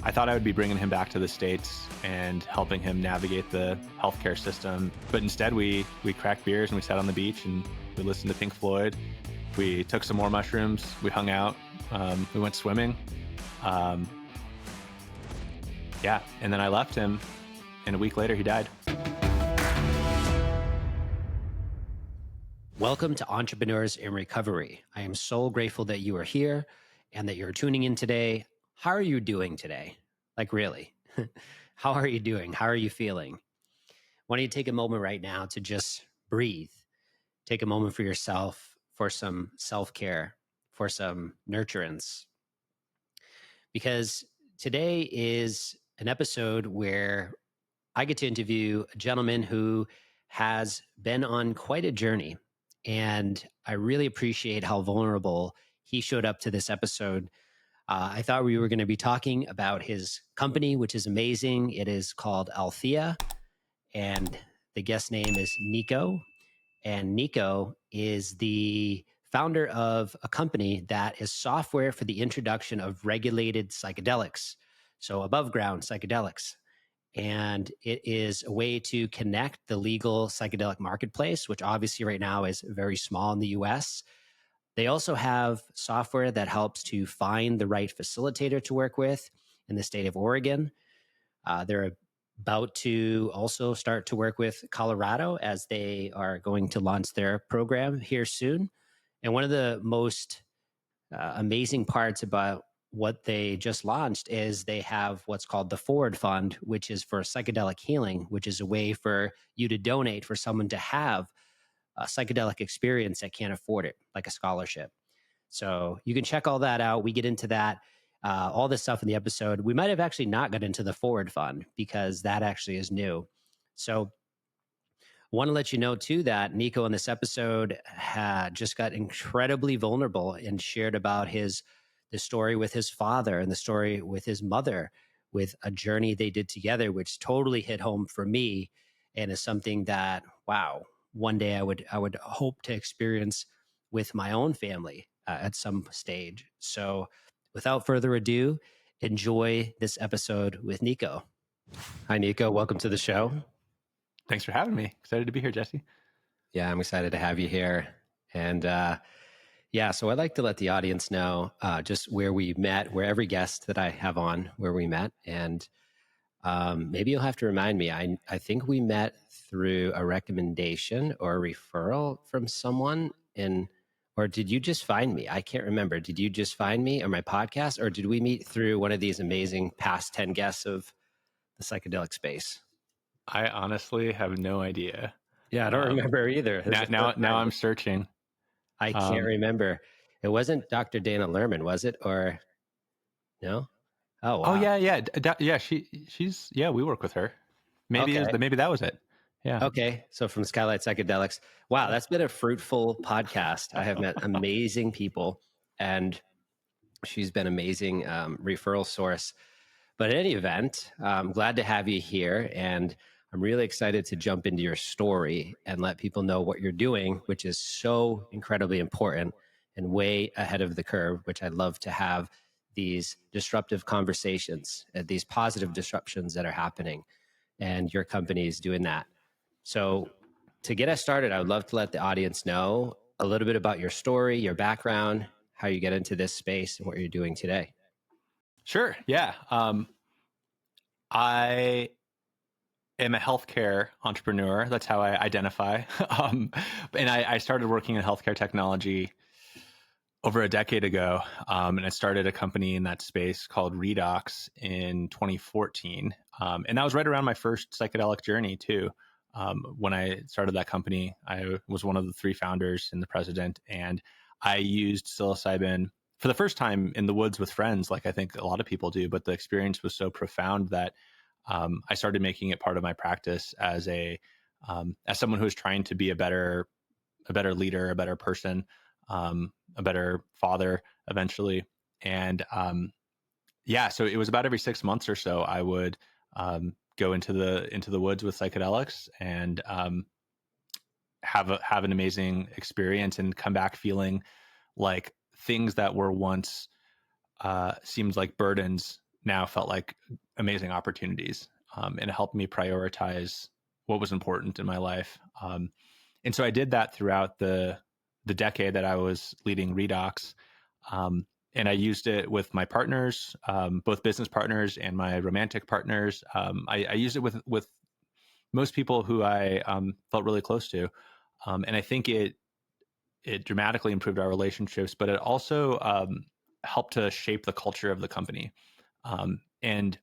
I thought I would be bringing him back to the States and helping him navigate the healthcare system. But instead, we cracked beers and we sat on the beach and we listened to Pink Floyd. We took some more mushrooms. We hung out. We went swimming. Yeah. And then I left him, and a week later, he died. Welcome to Entrepreneurs in Recovery. I am so grateful that you are here and that you're tuning in today. How are you doing today? Like, really? How are you doing? How are you feeling? Why don't you take a moment right now to just breathe? Take a moment for yourself, for some self-care, for some nurturance. Because today is an episode where I get to interview a gentleman who has been on quite a journey. And I really appreciate how vulnerable he showed up to this episode. I thought we were going to be talking about his company, which is amazing. It is called Althea, and the guest name is Niko. And Niko is the founder of a company that is software for the introduction of regulated psychedelics, so above ground psychedelics. And it is a way to connect the legal psychedelic marketplace, which obviously right now is very small in the US. They also have software that helps to find the right facilitator to work with in the state of Oregon. They're about to also start to work with Colorado as they are going to launch their program here soon. And one of the most amazing parts about what they just launched is they have what's called the Forward Fund, which is for psychedelic healing, which is a way for you to donate for someone to have a psychedelic experience that can't afford it, like a scholarship. So you can check all that out. We get into that, all this stuff in the episode. We might have actually not got into the Forward Fund because that actually is new. So I want to let you know too that Niko in this episode had just got incredibly vulnerable and shared about the story with his father and the story with his mother, with a journey they did together, which totally hit home for me and is something that, wow, one day I would hope to experience with my own family at some stage. So without further ado, enjoy this episode with Niko. Hi, Niko. Welcome to the show. Thanks for having me. Excited to be here, Jesse. Yeah, I'm excited to have you here. And so I'd like to let the audience know just where we met, where every guest that I have on, where we met. And maybe you'll have to remind me. I think we met through a recommendation or a referral from someone or did you just find me? I can't remember. Did you just find me on my podcast, or did we meet through one of these amazing past 10 guests of the psychedelic space? I honestly have no idea. Yeah, I don't remember either. Now I'm searching. I can't remember. It wasn't Dr. Dana Lerman, was it? Or no? Oh, wow. Oh yeah. She's we work with her. Maybe that was it. Yeah. Okay. So from Skylight Psychedelics. Wow, that's been a fruitful podcast. I have met amazing people, and she's been amazing referral source. But in any event, I'm glad to have you here, and I'm really excited to jump into your story and let people know what you're doing, which is so incredibly important and way ahead of the curve, which I love to have these disruptive conversations, these positive disruptions that are happening. And your company is doing that. So to get us started, I would love to let the audience know a little bit about your story, your background, how you get into this space, and what you're doing today. Sure. Yeah. I am a healthcare entrepreneur. That's how I identify. And I started working in healthcare technology over a decade ago. And I started a company in that space called Redox in 2014. And that was right around my first psychedelic journey too. When I started that company, I was one of the 3 founders and the president, and I used psilocybin for the first time in the woods with friends, like I think a lot of people do. But the experience was so profound that I started making it part of my practice as someone who was trying to be a better leader, a better person, a better father eventually. And so it was about every 6 months or so I would go into the woods with psychedelics and have an amazing experience and come back feeling like things that were once seemed like burdens now felt like amazing opportunities. And it helped me prioritize what was important in my life. And so I did that throughout the decade that I was leading Redox. And I used it with my partners, both business partners and my romantic partners. I used it with most people who I felt really close to. And I think it dramatically improved our relationships, but it also helped to shape the culture of the company. And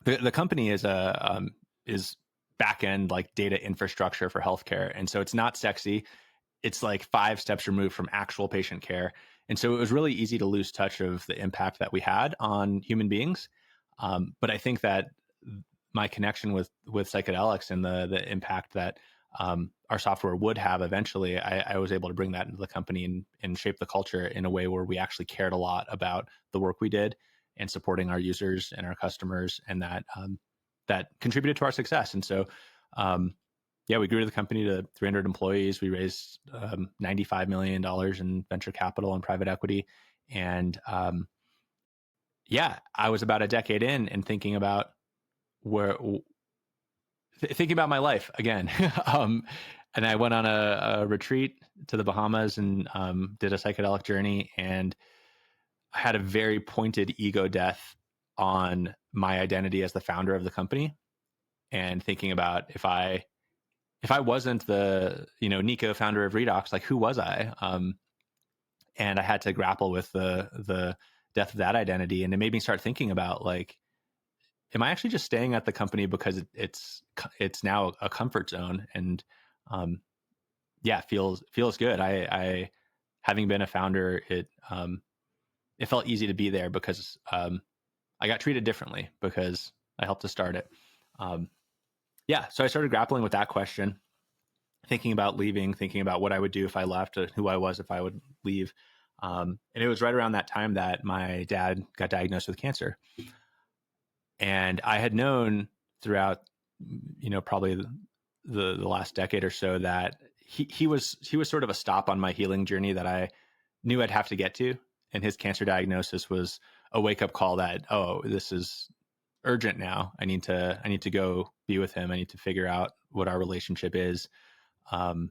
the company is back end like data infrastructure for healthcare, and so it's not sexy. It's like 5 steps removed from actual patient care, and so it was really easy to lose touch of the impact that we had on human beings. But I think that my connection with psychedelics and the impact that our software would have eventually, I was able to bring that into the company and shape the culture in a way where we actually cared a lot about the work we did and supporting our users and our customers, and that that contributed to our success. And so, yeah, we grew the company to 300 employees. We raised $95 million in venture capital and private equity. And yeah, I was about a decade in and thinking about thinking about my life again. And I went on a retreat to the Bahamas and did a psychedelic journey, and I had a very pointed ego death on my identity as the founder of the company, and thinking about if I wasn't the Niko, founder of Redox, like who was I? And I had to grapple with the death of that identity, and it made me start thinking about like, am I actually just staying at the company because it's now a comfort zone? And yeah, feels good. I having been a founder, it felt easy to be there because I got treated differently because I helped to start it. Yeah, so I started grappling with that question, thinking about leaving, thinking about what I would do if I left, who I was if I would leave. And it was right around that time that my dad got diagnosed with cancer. And I had known throughout, probably the last decade or so that he was sort of a stop on my healing journey that I knew I'd have to get to. And his cancer diagnosis was a wake up call that, oh, this is urgent now. I need to go be with him. I need to figure out what our relationship is. Figure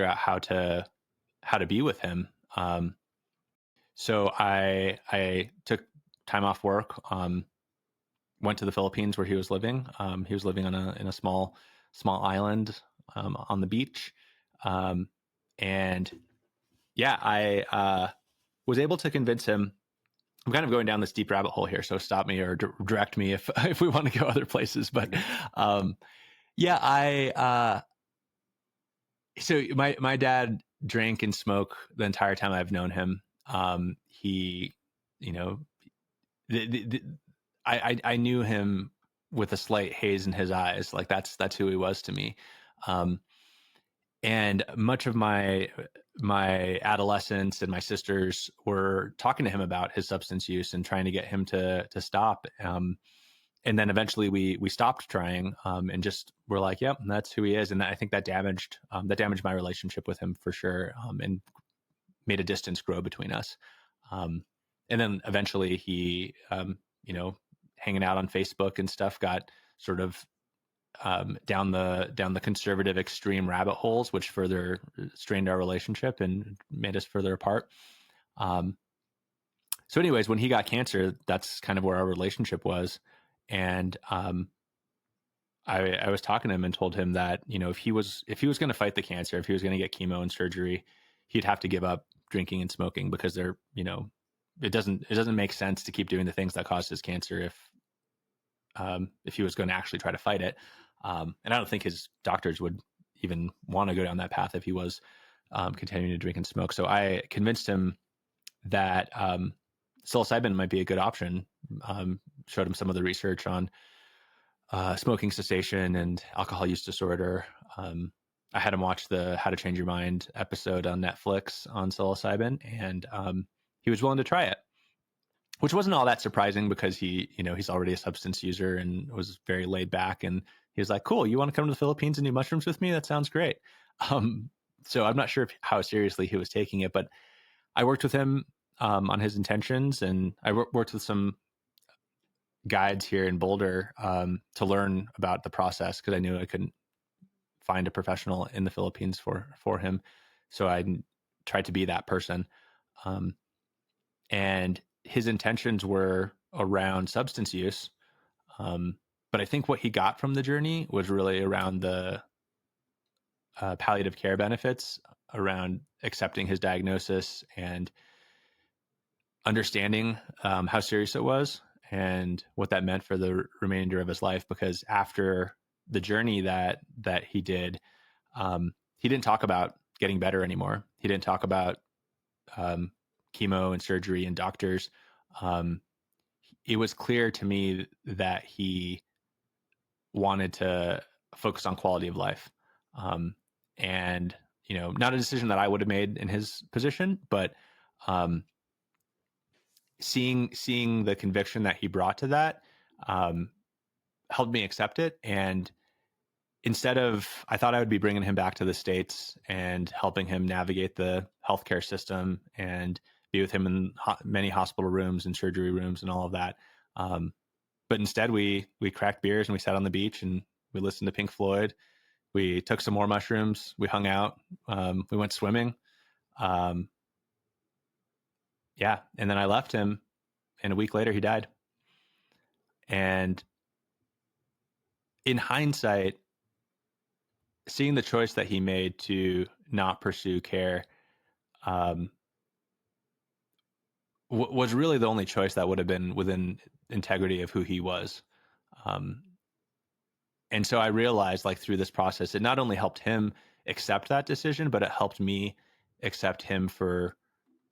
out how to be with him. So I took time off work, went to the Philippines where he was living. He was living in a small island on the beach. And yeah, I was able to convince him. I'm kind of going down this deep rabbit hole here, so stop me or direct me if we want to go other places. But so my dad drank and smoked the entire time I've known him. He, I knew him with a slight haze in his eyes. Like that's who he was to me. And much of my adolescence and my sisters were talking to him about his substance use and trying to get him to stop. And then eventually we stopped trying, and just were like, yep, that's who he is. And I think that damaged my relationship with him for sure, and made a distance grow between us. And then eventually he, hanging out on Facebook and stuff, got sort of down the conservative extreme rabbit holes, which further strained our relationship and made us further apart. So anyways, when he got cancer, that's kind of where our relationship was. And I was talking to him and told him that, if he was going to fight the cancer, if he was going to get chemo and surgery, he'd have to give up drinking and smoking, because they're, it doesn't make sense to keep doing the things that caused his cancer if he was going to actually try to fight it. And I don't think his doctors would even want to go down that path if he was continuing to drink and smoke. So I convinced him that psilocybin might be a good option. Showed him some of the research on smoking cessation and alcohol use disorder. I had him watch the How to Change Your Mind episode on Netflix on psilocybin, and he was willing to try it, which wasn't all that surprising because he's already a substance user and was very laid back. And he was like, cool, you want to come to the Philippines and do mushrooms with me? That sounds great. So I'm not sure how seriously he was taking it, but I worked with him on his intentions, and I worked with some guides here in Boulder to learn about the process, because I knew I couldn't find a professional in the Philippines for him. So I tried to be that person. And his intentions were around substance use. But I think what he got from the journey was really around the palliative care benefits, around accepting his diagnosis and understanding how serious it was and what that meant for the remainder of his life. Because after the journey that he did, he didn't talk about getting better anymore. He didn't talk about chemo and surgery and doctors. It was clear to me that he wanted to focus on quality of life. And, not a decision that I would have made in his position, but seeing the conviction that he brought to that helped me accept it. And instead of, I thought I would be bringing him back to the States and helping him navigate the healthcare system and be with him in many hospital rooms and surgery rooms and all of that. But instead we cracked beers and we sat on the beach and we listened to Pink Floyd. We took some more mushrooms. We hung out. We went swimming. Yeah. And then I left him, and a week later he died. And in hindsight, seeing the choice that he made to not pursue care was really the only choice that would have been within integrity of who he was. And so I realized, like, through this process, it not only helped him accept that decision, but it helped me accept him for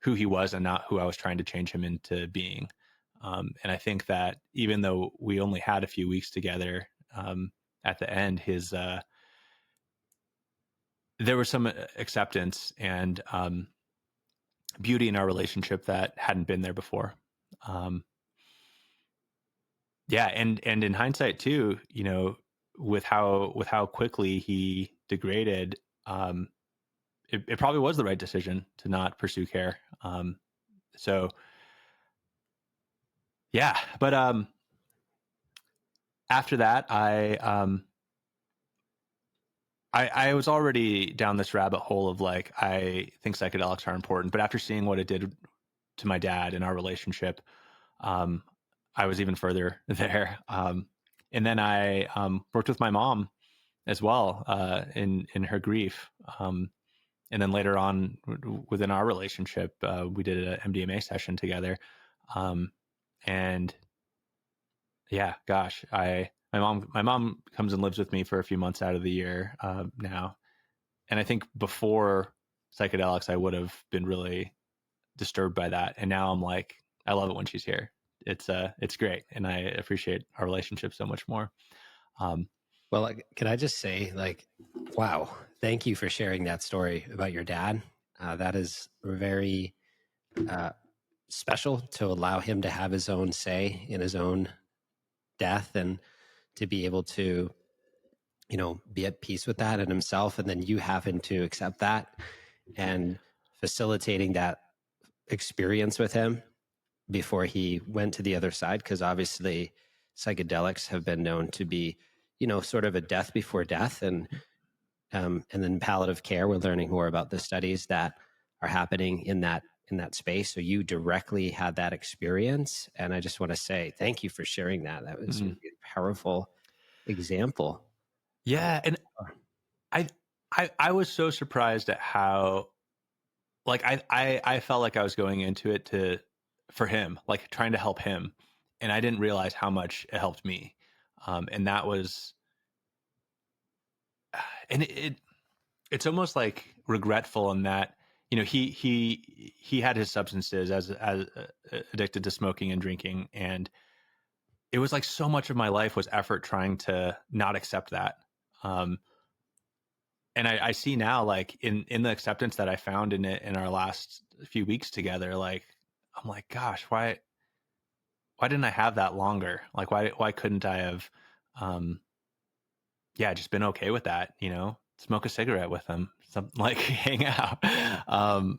who he was and not who I was trying to change him into being. And I think that even though we only had a few weeks together, at the end, there was some acceptance and beauty in our relationship that hadn't been there before. Yeah, and in hindsight too, with how quickly he degraded, it probably was the right decision to not pursue care. So yeah, but after that, I was already down this rabbit hole of, like, I think psychedelics are important, but after seeing what it did to my dad and our relationship, I was even further there. And then I worked with my mom as well in her grief. And then later on within our relationship, we did an MDMA session together. And yeah, gosh, my mom comes and lives with me for a few months out of the year now. And I think before psychedelics, I would have been really disturbed by that. And now I'm like, I love it when she's here. It's great. And I appreciate our relationship so much more. Well, can I just say, like, wow, thank you for sharing that story about your dad. That is very special, to allow him to have his own say in his own death, and to be able to, be at peace with that in himself. And then you having to accept that and facilitating that experience with him before he went to the other side. Because obviously psychedelics have been known to be, sort of a death before death. And then palliative care, we're learning more about the studies that are happening in that space. So you directly had that experience. And I just want to say thank you for sharing that. That was a really powerful example. Yeah. And I was so surprised at how, like, I felt like I was going into it for him, like trying to help him. And I didn't realize how much it helped me. And that was, and it's almost like regretful in that, he had his substances as addicted to smoking and drinking. And it was like so much of my life was effort trying to not accept that. And I see now, like, in the acceptance that I found in it in our last few weeks together, like, I'm like, gosh, why didn't I have that longer? Like, why couldn't I have, just been okay with that, smoke a cigarette with him, something like hang out.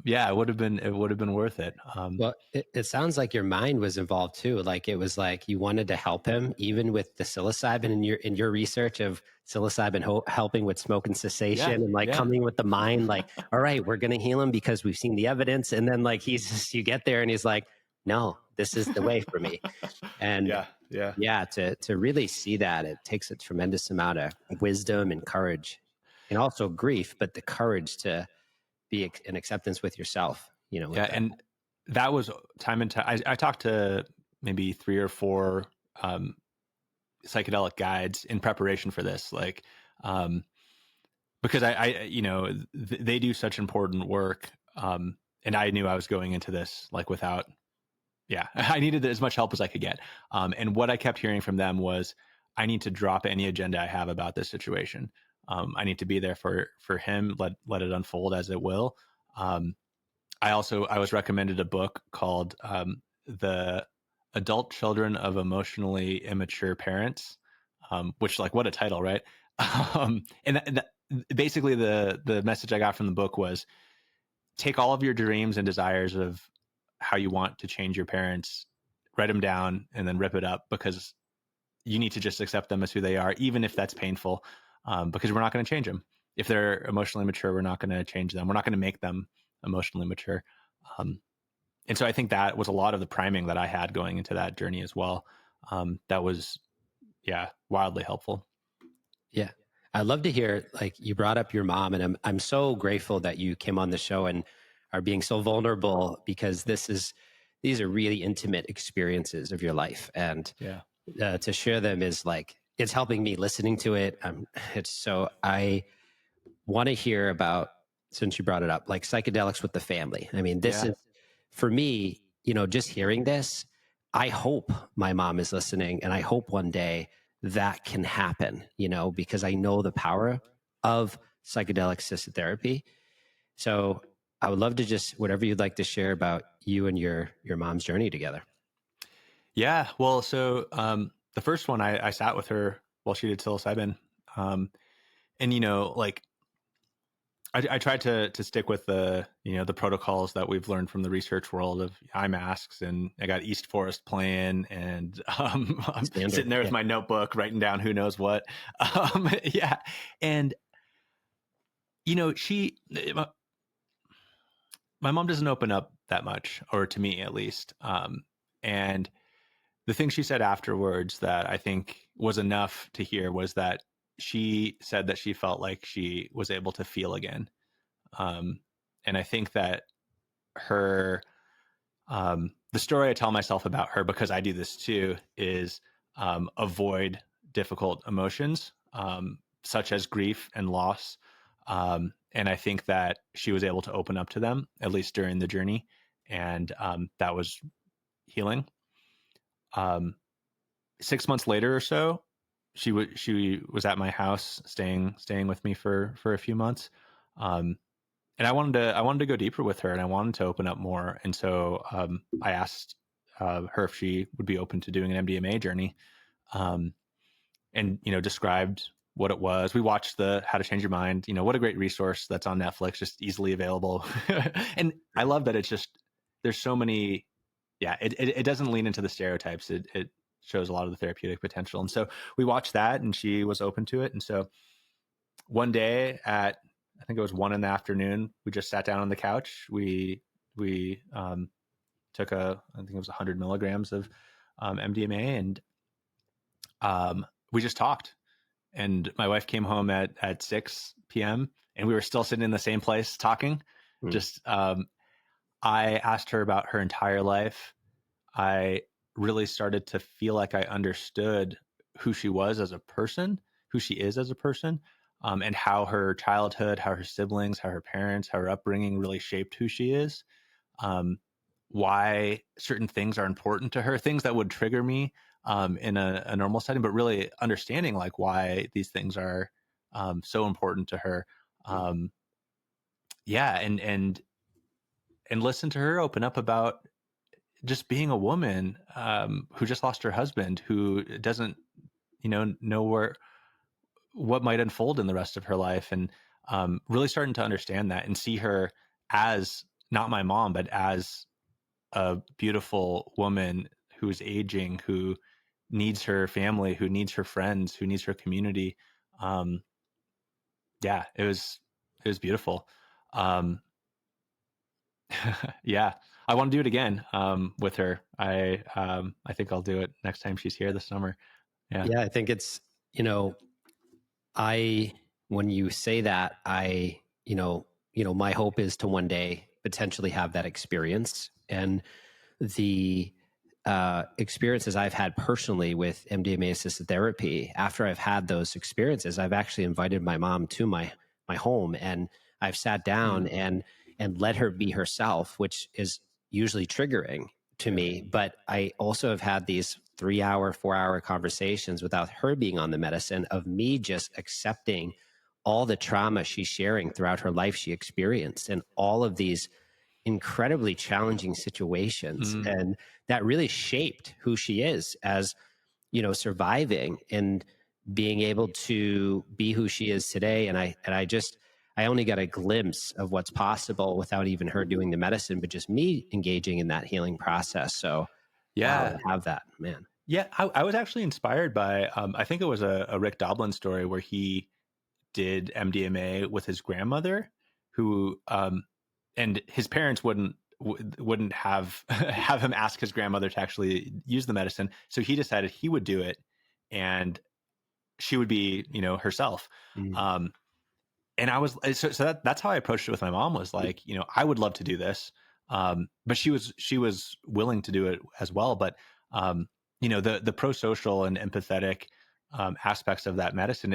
Yeah, it would have been worth it. Well, it sounds like your mind was involved too. Like it was like you wanted to help him, even with the psilocybin in your research of psilocybin helping with smoking cessation, Yeah, and like yeah, coming with the mind, like, all right, we're gonna heal him because we've seen the evidence. And then like he's just, you get there and he's like, no, this is the way for me. And yeah, yeah. yeah, to really see that, it takes a tremendous amount of wisdom and courage, and also grief, but the courage to be in acceptance with yourself, with Yeah, that. and that was time and time. I talked to maybe 3 or 4 um, psychedelic guides in preparation for this, like because they do such important work, and I knew I was going into this like without. Yeah, I needed as much help as I could get, and what I kept hearing from them was, I need to drop any agenda I have about this situation. I need to be there for him. Let it unfold as it will. Um, I was recommended a book called "The Adult Children of Emotionally Immature Parents," which, like, what a title, right? And basically the message I got from the book was, take all of your dreams and desires of how you want to change your parents, write them down, and then rip it up, because you need to just accept them as who they are, even if that's painful, because we're not going to change them. If they're emotionally mature, we're not going to change them. We're not going to make them emotionally mature. Um, and so I think that was a lot of the priming that I had going into that journey as well. That was, yeah, wildly helpful. Yeah. I'd love to hear, like, you brought up your mom, and I'm so grateful that you came on the show and are being so vulnerable, because these are really intimate experiences of your life. And Yeah. to share them is like, it's helping me listening to it. I want to hear about, since you brought it up, like psychedelics with the family. I mean, this Yeah. is, for me, just hearing this, I hope my mom is listening, and I hope one day that can happen, because I know the power of psychedelic assisted therapy. So I would love to just, whatever you'd like to share about you and your mom's journey together. Yeah. Well, so the first one, I sat with her while she did psilocybin. And, like, I tried to stick with the protocols that we've learned from the research world of eye masks, and I got East Forest playing, and I'm Standard. sitting there with my notebook writing down who knows what. Yeah. And, my mom doesn't open up that much, or to me at least. And the thing she said afterwards that I think was enough to hear was that she said that she felt like she was able to feel again. Um, and I think that her, the story I tell myself about her, because I do this too, is avoid difficult emotions, such as grief and loss. And I think that she was able to open up to them, at least during the journey. And that was healing. Um, 6 months later or so, she was at my house, staying with me for a few months. And I wanted to go deeper with her, and I wanted to open up more. And so I asked her if she would be open to doing an MDMA journey, um, and described what it was. We watched the How to Change Your Mind. What a great resource that's on Netflix, just easily available. And I love that it's just, there's so many. Yeah, it doesn't lean into the stereotypes. It shows a lot of the therapeutic potential. And so we watched that, and she was open to it. And so one day at, I think it was 1 in the afternoon, we just sat down on the couch. We took I think it was 100 milligrams of MDMA, and we just talked. And my wife came home at 6 p.m., and we were still sitting in the same place talking. Mm. Just I asked her about her entire life. I really started to feel like I understood who she was as a person, who she is as a person, and how her childhood, how her siblings, how her parents, how her upbringing really shaped who she is. Why certain things are important to her, things that would trigger me in a normal setting, but really understanding like why these things are so important to her. Yeah, and listen to her open up about just being a woman who just lost her husband, who doesn't know what might unfold in the rest of her life. And really starting to understand that and see her as not my mom, but as a beautiful woman who's aging, who needs her family, who needs her friends, who needs her community. Um, yeah, it was beautiful. Um, yeah, I want to do it again with her. I think I'll do it next time she's here this summer. Yeah. Yeah, I think it's, you know, I when you say that, my hope is to one day potentially have that experience. And the experiences I've had personally with MDMA assisted therapy, after I've had those experiences, I've actually invited my mom to my home, and I've sat down Mm. and let her be herself, which is usually triggering to me. But I also have had these 3 hour, 4 hour conversations without her being on the medicine, of me just accepting all the trauma she's sharing throughout her life she experienced, and all of these incredibly challenging situations. Mm. And that really shaped who she is as, surviving and being able to be who she is today. And I only got a glimpse of what's possible without even her doing the medicine, but just me engaging in that healing process. So wow, Yeah. to have that, man. Yeah. I was actually inspired by, I think it was a Rick Doblin story where he did MDMA with his grandmother, who and his parents wouldn't have have him ask his grandmother to actually use the medicine, so he decided he would do it, and she would be, herself. Mm. um and I was that's how I approached it with my mom, was like, I would love to do this, but she was willing to do it as well. But the pro-social and empathetic aspects of that medicine,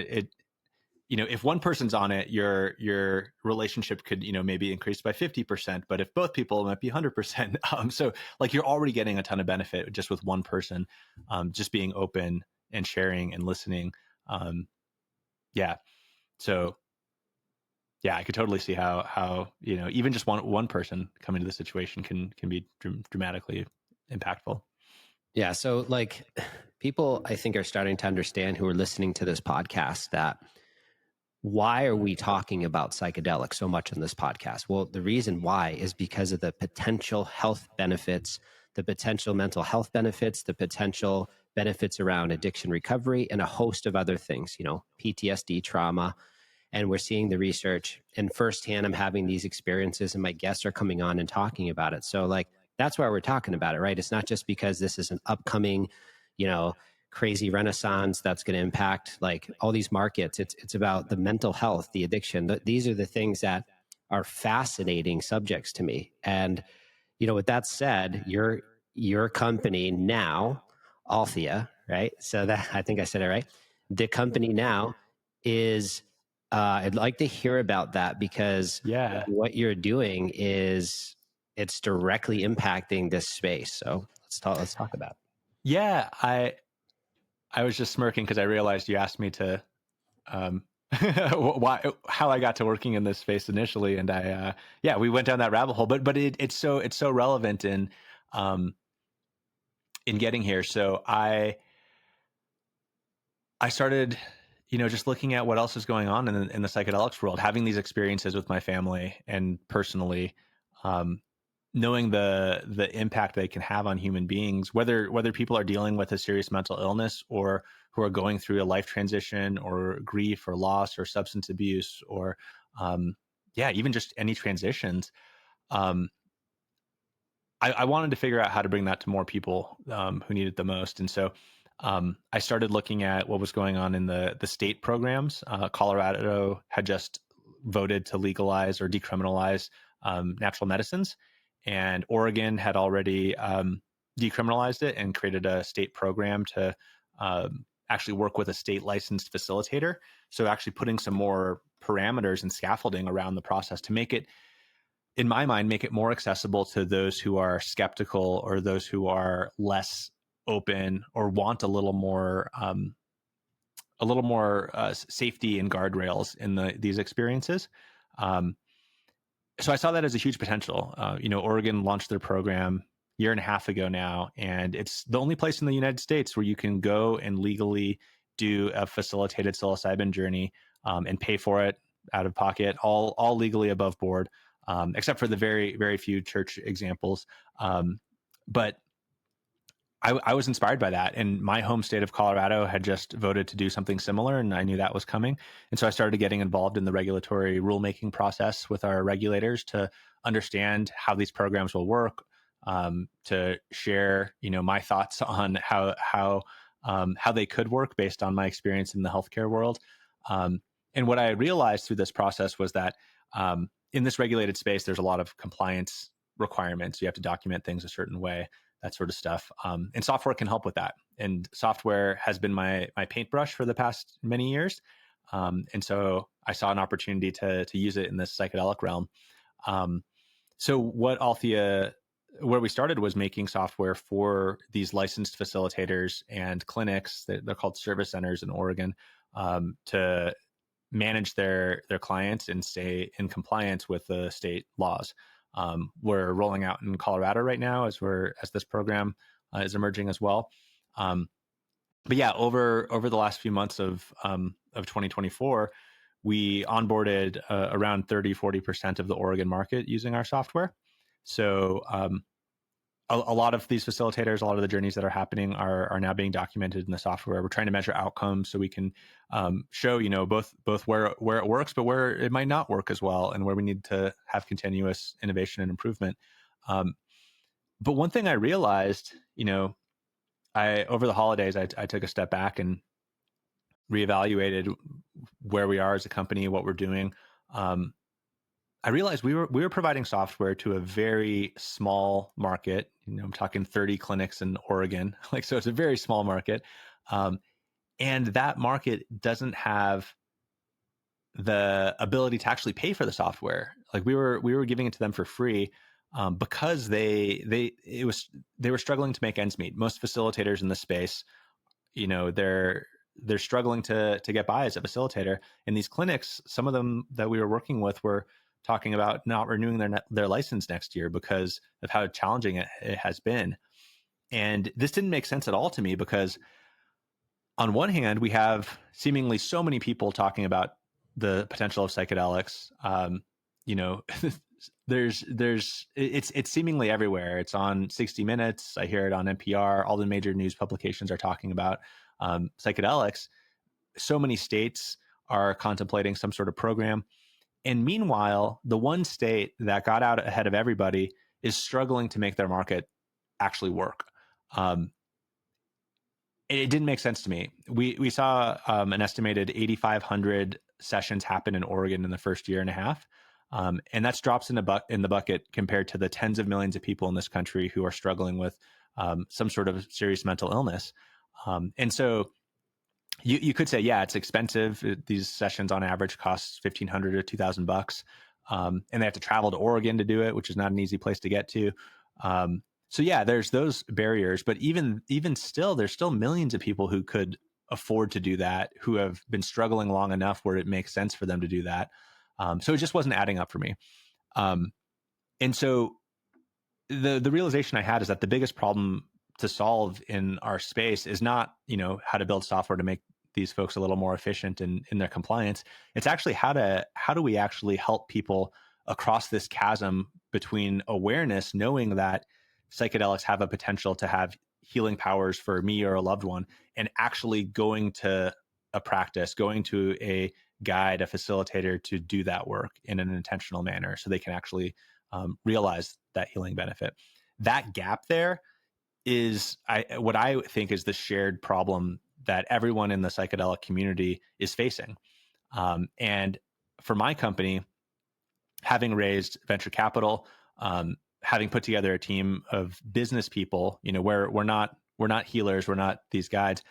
if one person's on it, your relationship could, maybe increase by 50%, but if both people, it might be 100%. So like, you're already getting a ton of benefit just with one person, just being open and sharing and listening. Yeah. So yeah, I could totally see how, even just one person coming to the situation can be dramatically impactful. Yeah. So, like, people, I think, are starting to understand, who are listening to this podcast, that why are we talking about psychedelics so much in this podcast? Well, the reason why is because of the potential health benefits, the potential mental health benefits, the potential benefits around addiction recovery, and a host of other things, PTSD, trauma. And we're seeing the research, and firsthand, I'm having these experiences, and my guests are coming on and talking about it. So, like, that's why we're talking about it, right? It's not just because this is an upcoming, you know, crazy renaissance that's going to impact like all these markets. It's about the mental health, the addiction. These are the things that are fascinating subjects to me. And with that said, your company now, Althea, right? So that, I think I said it right. The company now is. I'd like to hear about that, because Yeah. what you're doing is, it's directly impacting this space. So let's talk about it. Yeah. I was just smirking because I realized you asked me to, um, how I got to working in this space initially, and yeah, we went down that rabbit hole. But it's so relevant um, in getting here. So I started, just looking at what else is going on in the psychedelics world, having these experiences with my family and personally, um, knowing the impact they can have on human beings, whether people are dealing with a serious mental illness, or who are going through a life transition, or grief, or loss, or substance abuse, or yeah, even just any transitions. Um, I wanted to figure out how to bring that to more people who need it the most. And so I started looking at what was going on in the state programs. Colorado had just voted to legalize or decriminalize natural medicines, and Oregon had already decriminalized it and created a state program to actually work with a state licensed facilitator. So actually putting some more parameters and scaffolding around the process to make it, in my mind, make it more accessible to those who are skeptical, or those who are less open, or want a little more safety and guardrails in these experiences. Um, so I saw that as a huge potential. Oregon launched their program a year and a half ago now, and it's the only place in the United States where you can go and legally do a facilitated psilocybin journey and pay for it. out of pocket, all legally above board, except for the very, very few church examples. But I was inspired by that. And my home state of Colorado had just voted to do something similar, and I knew that was coming. And so I started getting involved in the regulatory rulemaking process with our regulators to understand how these programs will work, to share, my thoughts on how they could work based on my experience in the healthcare world. And what I realized through this process was that in this regulated space, there's a lot of compliance requirements. You have to document things a certain way, that sort of stuff. And software can help with that. And software has been my paintbrush for the past many years. And so I saw an opportunity to use it in this psychedelic realm. So what Althea, where we started was making software for these licensed facilitators and clinics. They're called service centers in Oregon, to manage their clients and stay in compliance with the state laws. We're rolling out in Colorado right now as this program is emerging as well. But yeah, over the last few months of 2024, we onboarded around 30-40% of the Oregon market using our software. So a lot of these facilitators, a lot of the journeys that are happening are now being documented in the software. We're trying to measure outcomes so we can show, both where it works, but where it might not work as well, and where we need to have continuous innovation and improvement. But one thing I realized, over the holidays, I took a step back and reevaluated where we are as a company, what we're doing. I realized we were providing software to a very small market. I'm talking 30 clinics in Oregon, so it's a very small market, and that market doesn't have the ability to actually pay for the software. We were giving it to them for free, because they were struggling to make ends meet. Most facilitators in the space, they're struggling to get by as a facilitator. And these clinics, some of them that we were working with were talking about not renewing their license next year because of how challenging it has been. And this didn't make sense at all to me, because on one hand, we have seemingly so many people talking about the potential of psychedelics. It's seemingly everywhere. It's on 60 Minutes. I hear it on NPR. All the major news publications are talking about psychedelics. So many states are contemplating some sort of program. And meanwhile, the one state that got out ahead of everybody is struggling to make their market actually work. It didn't make sense to me. We saw an estimated 8,500 sessions happen in Oregon in the first year and a half. And that's drops in the bucket compared to the tens of millions of people in this country who are struggling with some sort of serious mental illness. And so you could say, yeah, it's expensive. These sessions on average cost $1,500 to $2,000, and they have to travel to Oregon to do it, which is not an easy place to get to. So yeah, there's those barriers, but even still, there's still millions of people who could afford to do that, who have been struggling long enough where it makes sense for them to do that. So it just wasn't adding up for me. And so the realization I had is that the biggest problem to solve in our space is not, how to build software to make these folks a little more efficient in their compliance. It's actually how do we actually help people across this chasm between awareness, knowing that psychedelics have a potential to have healing powers for me or a loved one, and actually going to a practice, going to a guide, a facilitator to do that work in an intentional manner so they can actually realize that healing benefit. That gap there is what I think is the shared problem that everyone in the psychedelic community is facing. And for my company, having raised venture capital, having put together a team of business people, where we're not healers, we're not these guides,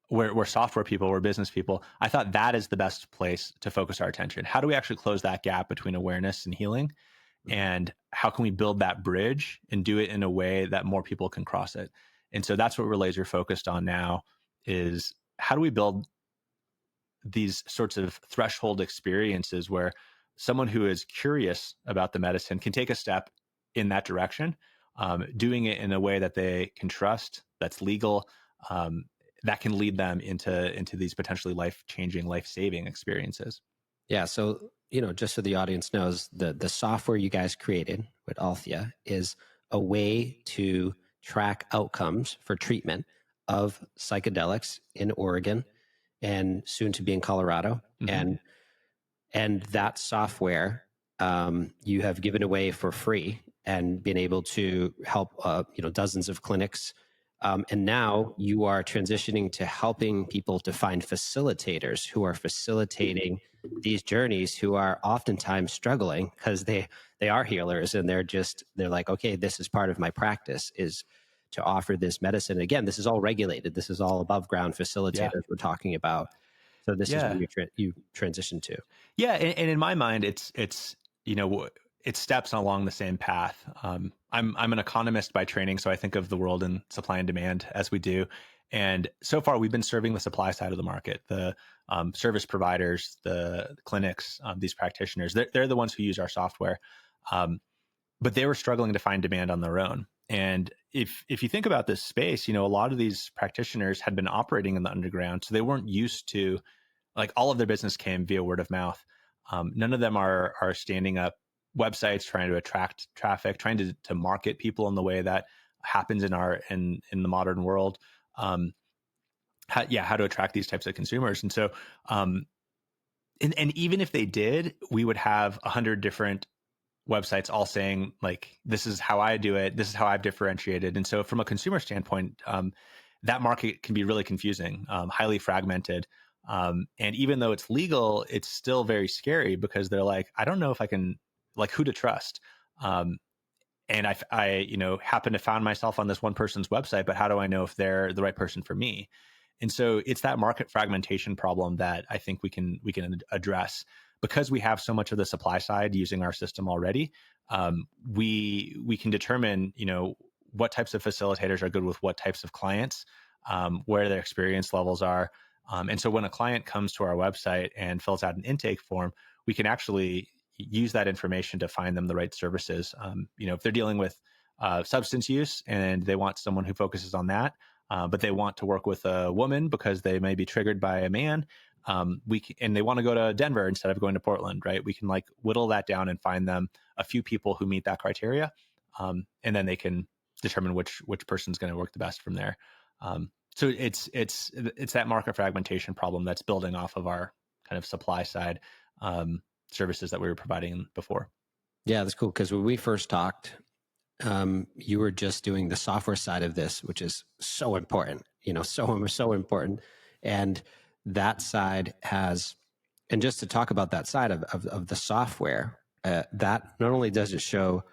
we're software people, we're business people. I thought that is the best place to focus our attention. How do we actually close that gap between awareness and healing? And how can we build that bridge and do it in a way that more people can cross it? And so that's what we're laser focused on now, is how do we build these sorts of threshold experiences where someone who is curious about the medicine can take a step in that direction, doing it in a way that they can trust, that's legal, that can lead them into these potentially life-changing, life-saving experiences. Yeah. So, just so the audience knows, the software you guys created with Althea is a way to track outcomes for treatment of psychedelics in Oregon and soon to be in Colorado. Mm-hmm. And that software you have given away for free and been able to help dozens of clinics. And now you are transitioning to helping people to find facilitators who are facilitating these journeys, who are oftentimes struggling because they are healers, and they're like, okay, this is part of my practice, is to offer this medicine. Again, this is all regulated. This is all above ground Yeah. facilitators we're talking about. So this is Yeah. where you transition to. Yeah. And in my mind, it's steps along the same path. I'm an economist by training, so I think of the world in supply and demand as we do. And so far, we've been serving the supply side of the market, the service providers, the clinics, these practitioners. They're the ones who use our software, but they were struggling to find demand on their own. And if you think about this space, a lot of these practitioners had been operating in the underground, so they weren't used to, like, all of their business came via word of mouth. None of them are standing up websites trying to attract traffic, trying to market people in the way that happens in the modern world. How to attract these types of consumers. And so, and even if they did, we would have 100 different websites all saying, like, this is how I do it, this is how I've differentiated. And so from a consumer standpoint, that market can be really confusing, highly fragmented. And even though it's legal, it's still very scary because they're like, I don't know if I can, like, who to trust. And I happen to find myself on this one person's website, but how do I know if they're the right person for me? And so it's that market fragmentation problem that I think we can address because we have so much of the supply side using our system already. We can determine, what types of facilitators are good with what types of clients, where their experience levels are. And so when a client comes to our website and fills out an intake form, we can actually use that information to find them the right services. If they're dealing with substance use and they want someone who focuses on that, but they want to work with a woman because they may be triggered by a man, and they want to go to Denver instead of going to Portland, right? We can, like, whittle that down and find them a few people who meet that criteria, and then they can determine which person's going to work the best from there. So it's that market fragmentation problem that's building off of our kind of supply side services that we were providing before. Yeah, that's cool. Because when we first talked, you were just doing the software side of this, which is so important, so important. And that side has, and just to talk about that side of the software, that not only does it show,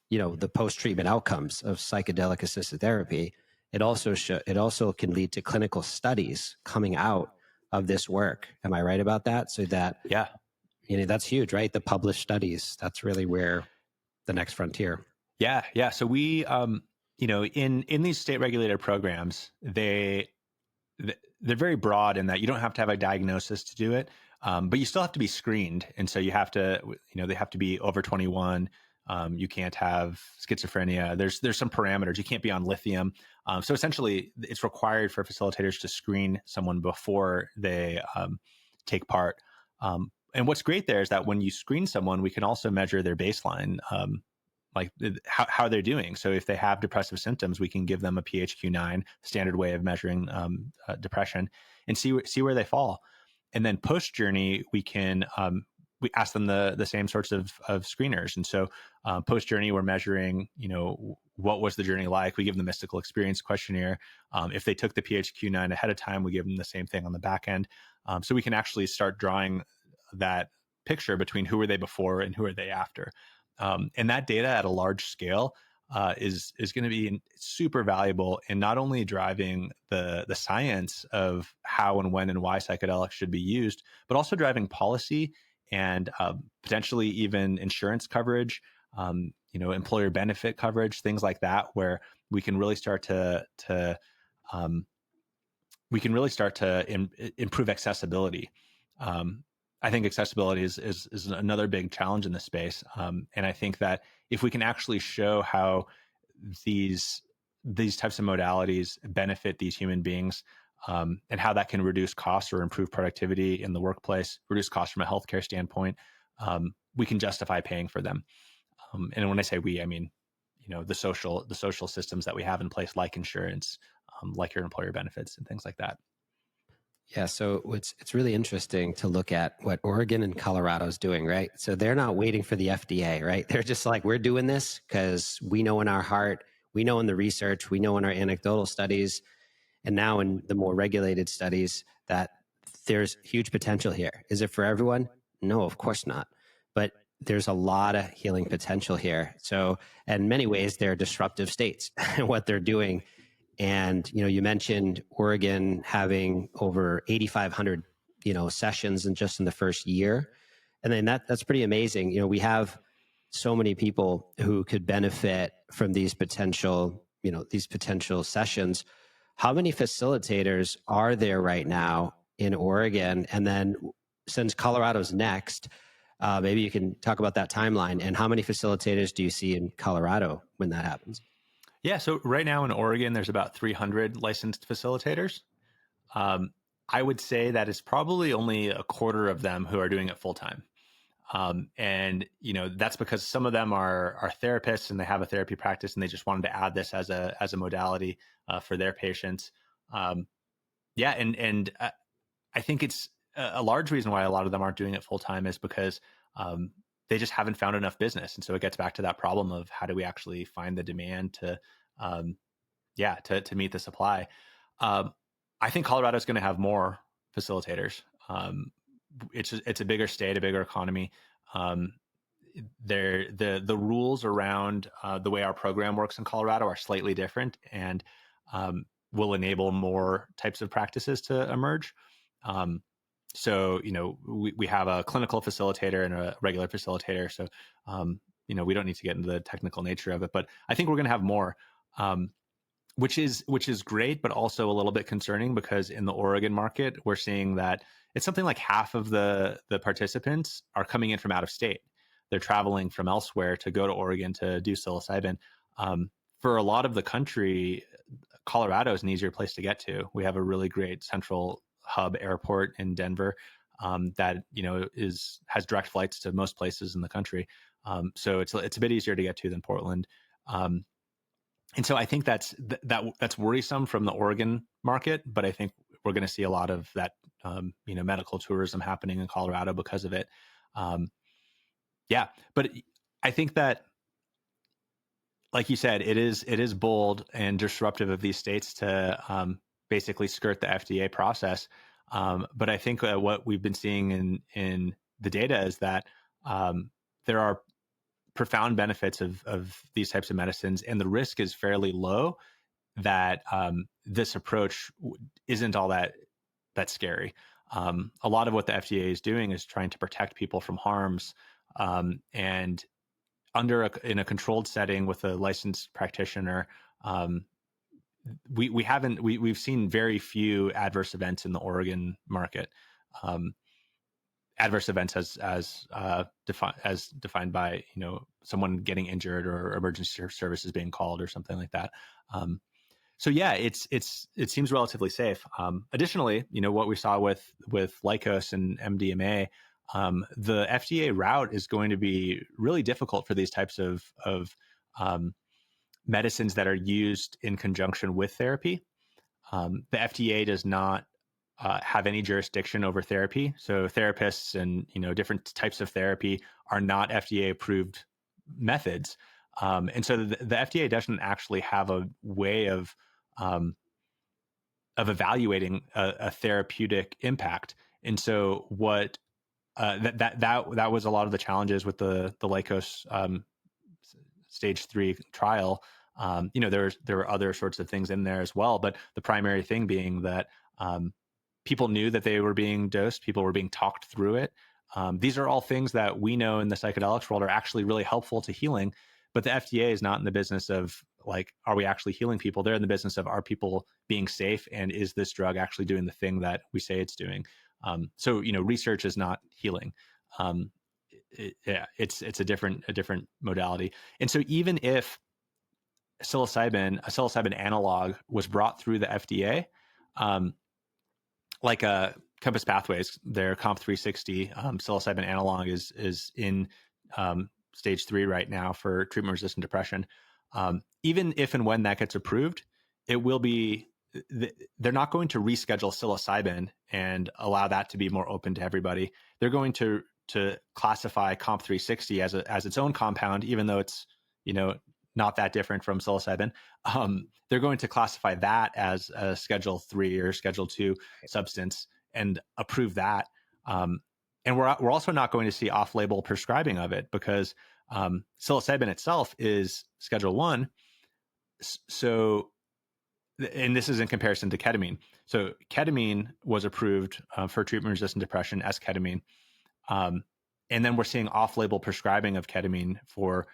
the post-treatment outcomes of psychedelic assisted therapy, it also can lead to clinical studies coming out of this work. Am I right about that? So that, Yeah. that's huge, right? The published studies, that's really where the next frontier. Yeah. So we, in these state regulated programs, they're very broad in that you don't have to have a diagnosis to do it, but you still have to be screened. And so you have to, they have to be over 21. You can't have schizophrenia. There's some parameters. You can't be on lithium. So essentially, it's required for facilitators to screen someone before they take part. And what's great there is that when you screen someone, we can also measure their baseline, like how they're doing. So if they have depressive symptoms, we can give them a PHQ-9, standard way of measuring depression, and see where they fall. And then post journey, we ask them the same sorts of screeners. And so post journey, we're measuring, what was the journey like? We give them the mystical experience questionnaire. If they took the PHQ-9 ahead of time, we give them the same thing on the back end. So we can actually start drawing that picture between who were they before and who are they after. And that data at a large scale is going to be super valuable in not only driving the science of how and when and why psychedelics should be used, but also driving policy and potentially even insurance coverage, employer benefit coverage, things like that, where we can really start to improve accessibility. I think accessibility is another big challenge in this space, and I think that if we can actually show how these types of modalities benefit these human beings, and how that can reduce costs or improve productivity in the workplace, reduce costs from a healthcare standpoint, we can justify paying for them. And when I say we, I mean, the social systems that we have in place, like insurance, like your employer benefits and things like that. Yeah, so it's really interesting to look at what Oregon and Colorado is doing, right? So they're not waiting for the FDA, right? They're just like, we're doing this because we know in our heart, we know in the research, we know in our anecdotal studies, and now in the more regulated studies that there's huge potential here. Is it for everyone? No, of course not. But there's a lot of healing potential here. So in many ways, they're disruptive states, what they're doing. And, you mentioned Oregon having over 8,500, sessions in just in the first year. And then that's pretty amazing. We have so many people who could benefit from these potential sessions. How many facilitators are there right now in Oregon? And then since Colorado's next, maybe you can talk about that timeline, and how many facilitators do you see in Colorado when that happens? Yeah, so right now in Oregon, there's about 300 licensed facilitators. I would say that it's probably only a quarter of them who are doing it full time. And that's because some of them are therapists and they have a therapy practice and they just wanted to add this as a modality for their patients. Yeah, and I think it's a large reason why a lot of them aren't doing it full time is because they just haven't found enough business. And so it gets back to that problem of how do we actually find the demand to meet the supply. I think Colorado is going to have more facilitators. It's a bigger state, a bigger economy. The rules around the way our program works in Colorado are slightly different and will enable more types of practices to emerge. So, we have a clinical facilitator and a regular facilitator. So, we don't need to get into the technical nature of it, but I think we're going to have more, which is great, but also a little bit concerning because in the Oregon market, we're seeing that it's something like half of the participants are coming in from out of state. They're traveling from elsewhere to go to Oregon to do psilocybin. For a lot of the country, Colorado is an easier place to get to. We have a really great central hub airport in Denver that has direct flights to most places in the country. So it's a bit easier to get to than Portland. And so I think that's worrisome from the Oregon market, but I think we're going to see a lot of that medical tourism happening in Colorado because of it. But I think that, like you said, it is bold and disruptive of these states to basically skirt the FDA process. But I think what we've been seeing in the data is that there are profound benefits of these types of medicines, and the risk is fairly low that this approach isn't all that scary. A lot of what the FDA is doing is trying to protect people from harms, and in a controlled setting with a licensed practitioner. We've seen very few adverse events in the Oregon market. Adverse events as defined by someone getting injured or emergency services being called or something like that. So yeah, it seems relatively safe. Additionally, what we saw with Lykos and MDMA, the FDA route is going to be really difficult for these types of medicines that are used in conjunction with therapy. The FDA does not have any jurisdiction over therapy. So therapists and different types of therapy are not FDA approved methods. And so the FDA doesn't actually have a way of evaluating a therapeutic impact. And so what that was a lot of the challenges with the Lykos stage 3 trial. There were other sorts of things in there as well, but the primary thing being that people knew that they were being dosed. People were being talked through it. These are all things that we know in the psychedelics world are actually really helpful to healing. But the FDA is not in the business of are we actually healing people? They're in the business of, are people being safe? And is this drug actually doing the thing that we say it's doing? So research is not healing. It's a different modality. And so even if a psilocybin analog was brought through the FDA, like Compass Pathways, their Comp 360 psilocybin analog is in stage 3 right now for treatment-resistant depression. Even if and when that gets approved, it will be, they're not going to reschedule psilocybin and allow that to be more open to everybody. They're going to classify Comp 360 as its own compound, even though it's, not that different from psilocybin. They're going to classify that as a Schedule 3 or Schedule 2 substance and approve that. And we're also not going to see off-label prescribing of it, because psilocybin itself is Schedule 1. So, and this is in comparison to ketamine. So ketamine was approved for treatment-resistant depression as ketamine. And then we're seeing off-label prescribing of ketamine for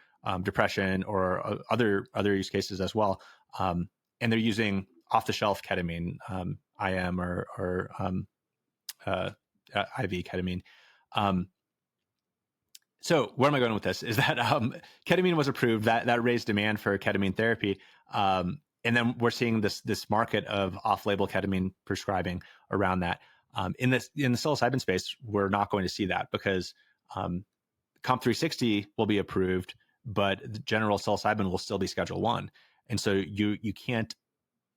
depression or other use cases as well. And they're using off-the-shelf ketamine, IM or IV ketamine. So where am I going with this? Is that ketamine was approved, that raised demand for ketamine therapy. And then we're seeing this market of off-label ketamine prescribing around that. In the psilocybin space, we're not going to see that, because Comp 360 will be approved, but the general psilocybin will still be Schedule 1. And so you can't,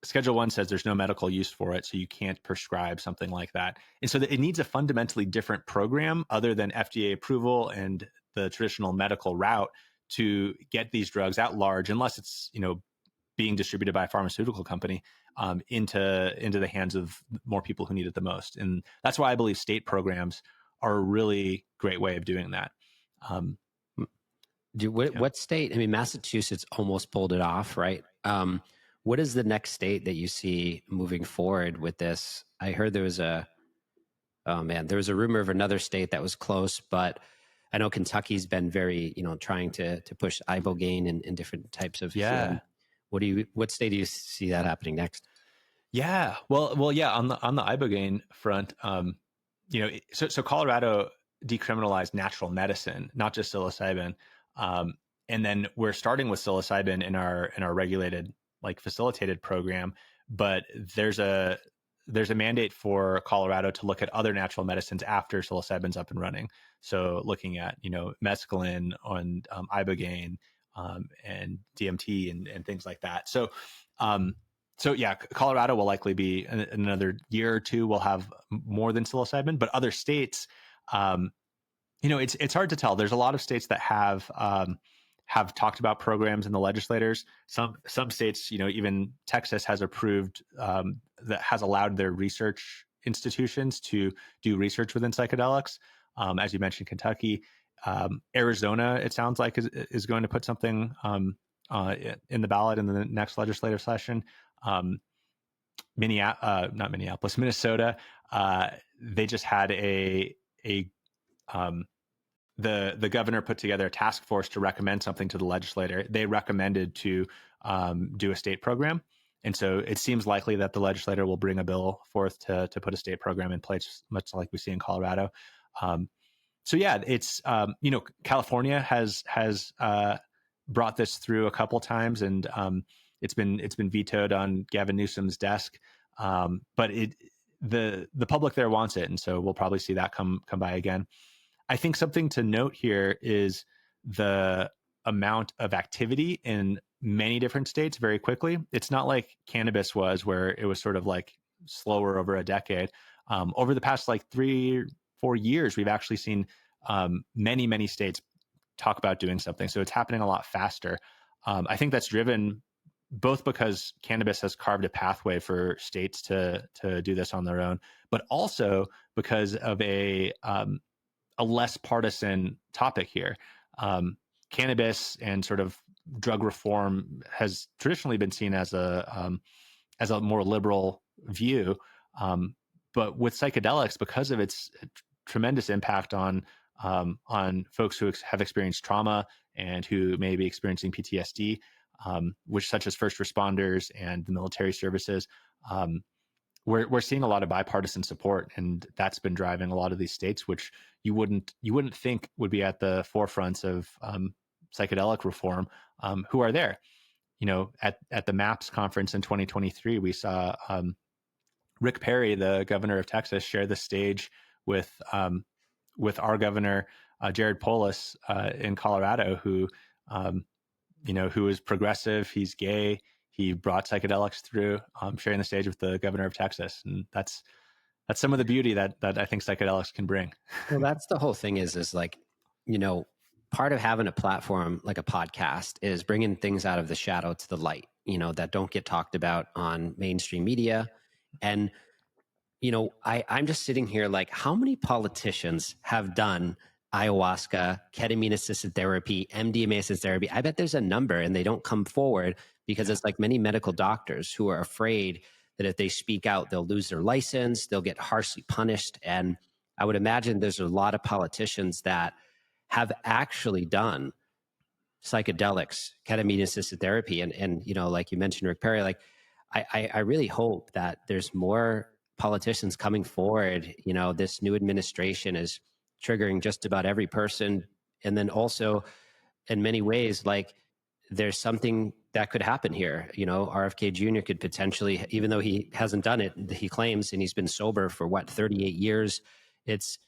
Schedule 1 says there's no medical use for it, so you can't prescribe something like that. And so it needs a fundamentally different program other than FDA approval and the traditional medical route to get these drugs at large, unless it's, being distributed by a pharmaceutical company, into the hands of more people who need it the most. And that's why I believe state programs are a really great way of doing that. What state? I mean, Massachusetts almost pulled it off, right? What is the next state that you see moving forward with this? I heard there was a rumor of another state that was close, but I know Kentucky's been very, trying to push ibogaine and different types of healing. What state do you see that happening next? Yeah, well, yeah. On the ibogaine front, so Colorado decriminalized natural medicine, not just psilocybin, and then we're starting with psilocybin in our regulated, like, facilitated program. But there's a mandate for Colorado to look at other natural medicines after psilocybin's up and running. So looking at mescaline and ibogaine, and DMT and things like that. So yeah, Colorado will likely be in another year or two. We'll have more than psilocybin, but other states, it's hard to tell. There's a lot of states that have talked about programs in the legislators. Some states, even Texas has approved, that has allowed their research institutions to do research within psychedelics. As you mentioned, Kentucky, Arizona, it sounds like is going to put something in the ballot in the next legislative session. Minnesota, they just had the governor put together a task force to recommend something to the legislator. They recommended to do a state program. And so it seems likely that the legislator will bring a bill forth to put a state program in place, much like we see in Colorado. So yeah, it's, California has brought this through a couple times, and it's been vetoed on Gavin Newsom's desk. But the public there wants it. And so we'll probably see that come by again. I think something to note here is the amount of activity in many different states very quickly. It's not like cannabis was, where it was sort of like slower over a decade. Over the past 3-4 years, we've actually seen many states talk about doing something. So it's happening a lot faster. I think that's driven both because cannabis has carved a pathway for states to do this on their own, but also because of a less partisan topic here. Cannabis and sort of drug reform has traditionally been seen as a more liberal view, but with psychedelics, because of its tremendous impact on folks who have experienced trauma and who may be experiencing PTSD, which such as first responders and the military services, we're seeing a lot of bipartisan support, and that's been driving a lot of these states, which you wouldn't think would be at the forefronts of psychedelic reform, who are there. At the MAPS conference in 2023, we saw Rick Perry, the governor of Texas, shared the stage with our governor, Jared Polis, in Colorado, who who is progressive. He's gay. He brought psychedelics through, sharing the stage with the governor of Texas, and that's some of the beauty that I think psychedelics can bring. Well, that's the whole thing is like, part of having a platform like a podcast is bringing things out of the shadow to the light, that don't get talked about on mainstream media. And, I'm just sitting here like, how many politicians have done ayahuasca, ketamine assisted therapy, MDMA assisted therapy? I bet there's a number, and they don't come forward because it's like many medical doctors who are afraid that if they speak out, they'll lose their license, they'll get harshly punished. And I would imagine there's a lot of politicians that have actually done psychedelics, ketamine assisted therapy. And, like you mentioned, Rick Perry, like I really hope that there's more politicians coming forward. This new administration is triggering just about every person. And then also in many ways, like there's something that could happen here. RFK Jr. could potentially, even though he hasn't done it, he claims, and he's been sober for 38 years. It's,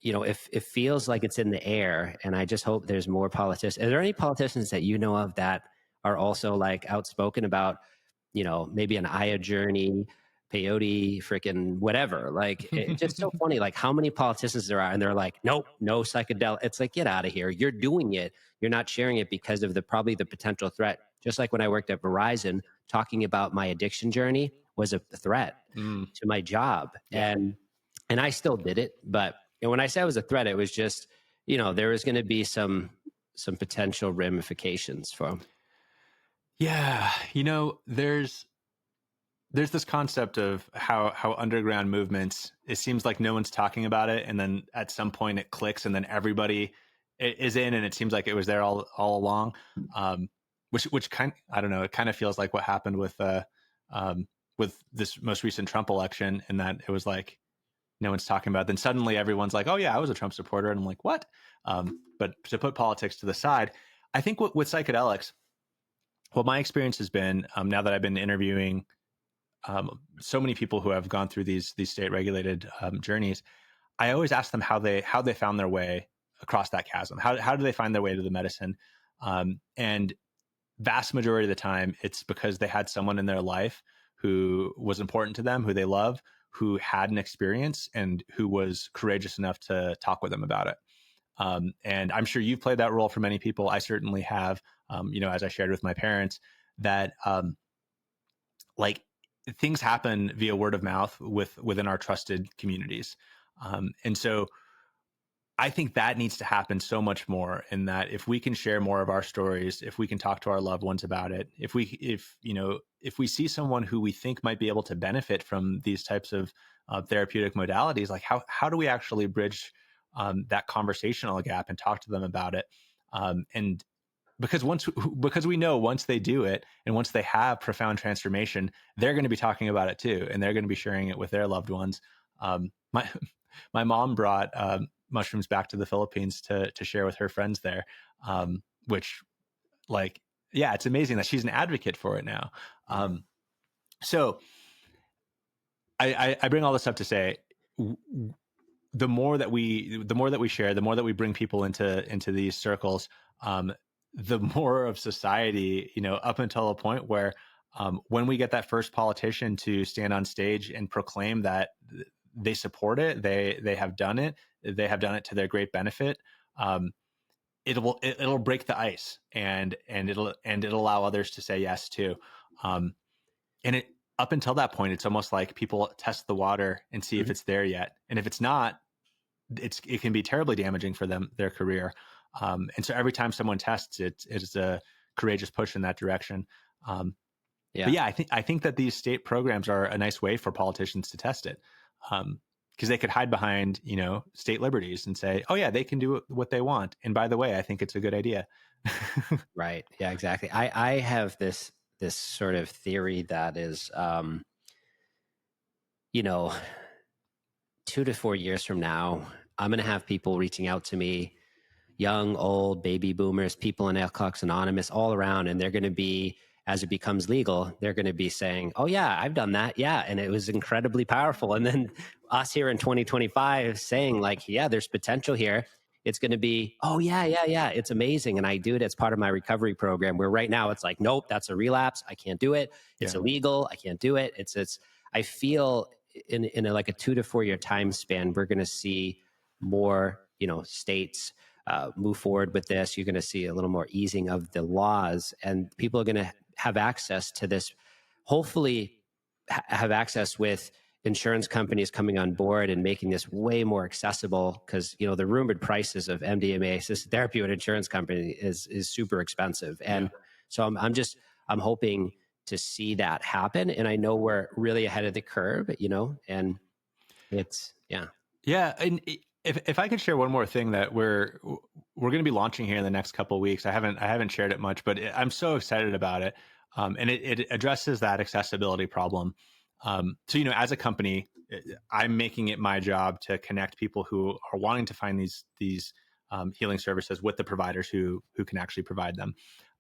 it feels like it's in the air, and I just hope there's more politicians. Are there any politicians that you know of that are also like outspoken about, maybe an Aya journey, peyote, freaking whatever? Like, it's just so funny, like how many politicians there are, and they're like, nope, no psychedelic. It's like, get out of here. You're doing it. You're not sharing it because of probably the potential threat. Just like when I worked at Verizon, talking about my addiction journey was a threat to my job. Yeah. And I still did it. But when I say it was a threat, it was just, there was going to be some potential ramifications for. Yeah. There's this concept of how underground movements, it seems like no one's talking about it. And then at some point it clicks, and then everybody is in, and it seems like it was there all along. Which I don't know, it kind of feels like what happened with this most recent Trump election, in that it was like no one's talking about it. Then suddenly everyone's like, oh yeah, I was a Trump supporter. And I'm like, what? But to put politics to the side, I think with psychedelics, what my experience has been, now that I've been interviewing so many people who have gone through these state regulated journeys, I always ask them how they found their way across that chasm. How do they find their way to the medicine? And vast majority of the time, it's because they had someone in their life who was important to them, who they love, who had an experience, and who was courageous enough to talk with them about it. And I'm sure you've played that role for many people. I certainly have, as I shared with my parents, that like things happen via word of mouth within our trusted communities. And so I think that needs to happen so much more, in that if we can share more of our stories, if we can talk to our loved ones about it, if we see someone who we think might be able to benefit from these types of therapeutic modalities, like how do we actually bridge that conversational gap and talk to them about it? And because we know once they do it, and once they have profound transformation, they're going to be talking about it too, and they're going to be sharing it with their loved ones. My mom brought mushrooms back to the Philippines to share with her friends there, which, like, yeah, it's amazing that she's an advocate for it now. So I bring all this up to say, the more that we share, the more that we bring people into these circles, the more of society, up until a point where when we get that first politician to stand on stage and proclaim that they support it, they have done it to their great benefit, it'll break the ice, and it'll allow others to say yes too. And it, up until that point, it's almost like people test the water and see if it's there yet, and if it's not, it can be terribly damaging for their career. And so every time someone tests, it's a courageous push in that direction. But yeah, I think that these state programs are a nice way for politicians to test it, because they could hide behind, state liberties and say, oh yeah, they can do what they want. And by the way, I think it's a good idea. Right. Yeah, exactly. I have this sort of theory that is, 2 to 4 years from now, I'm going to have people reaching out to me, young, old, baby boomers, people in Alcoholics Anonymous, all around, and they're going to be as it becomes legal, they're going to be saying, oh yeah, I've done that. Yeah. And it was incredibly powerful. And then us here in 2025 saying like, yeah, there's potential here. It's going to be, oh yeah, it's amazing. And I do it as part of my recovery program, where right now it's like, nope, that's a relapse. I can't do it. It's illegal. I can't do it. I feel in like a 2 to 4 year time span, we're going to see more, states move forward with this. You're going to see a little more easing of the laws, and people are going to have access to this, hopefully have access with insurance companies coming on board and making this way more accessible, because the rumored prices of MDMA assisted therapy with insurance company is super expensive. And so I'm hoping to see that happen. And I know we're really ahead of the curve, and it's, Yeah. And if I could share one more thing that we're going to be launching here in the next couple of weeks. I haven't shared it much, but I'm so excited about it. And it addresses that accessibility problem. So, as a company, I'm making it my job to connect people who are wanting to find these healing services with the providers who can actually provide them.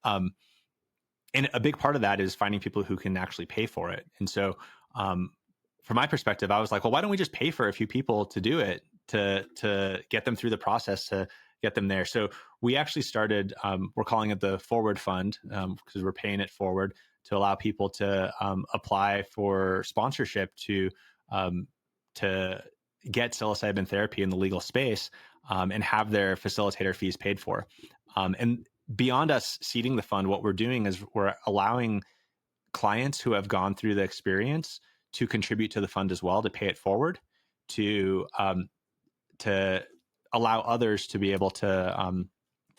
And a big part of that is finding people who can actually pay for it. And so, from my perspective, I was like, well, why don't we just pay for a few people to do it, to get them through the process, to get them there. So we actually started, we're calling it the Forward Fund, because we're paying it forward to allow people to apply for sponsorship to get psilocybin therapy in the legal space, and have their facilitator fees paid for. And beyond us seeding the fund, what we're doing is we're allowing clients who have gone through the experience to contribute to the fund as well, to pay it forward, to allow others to be able to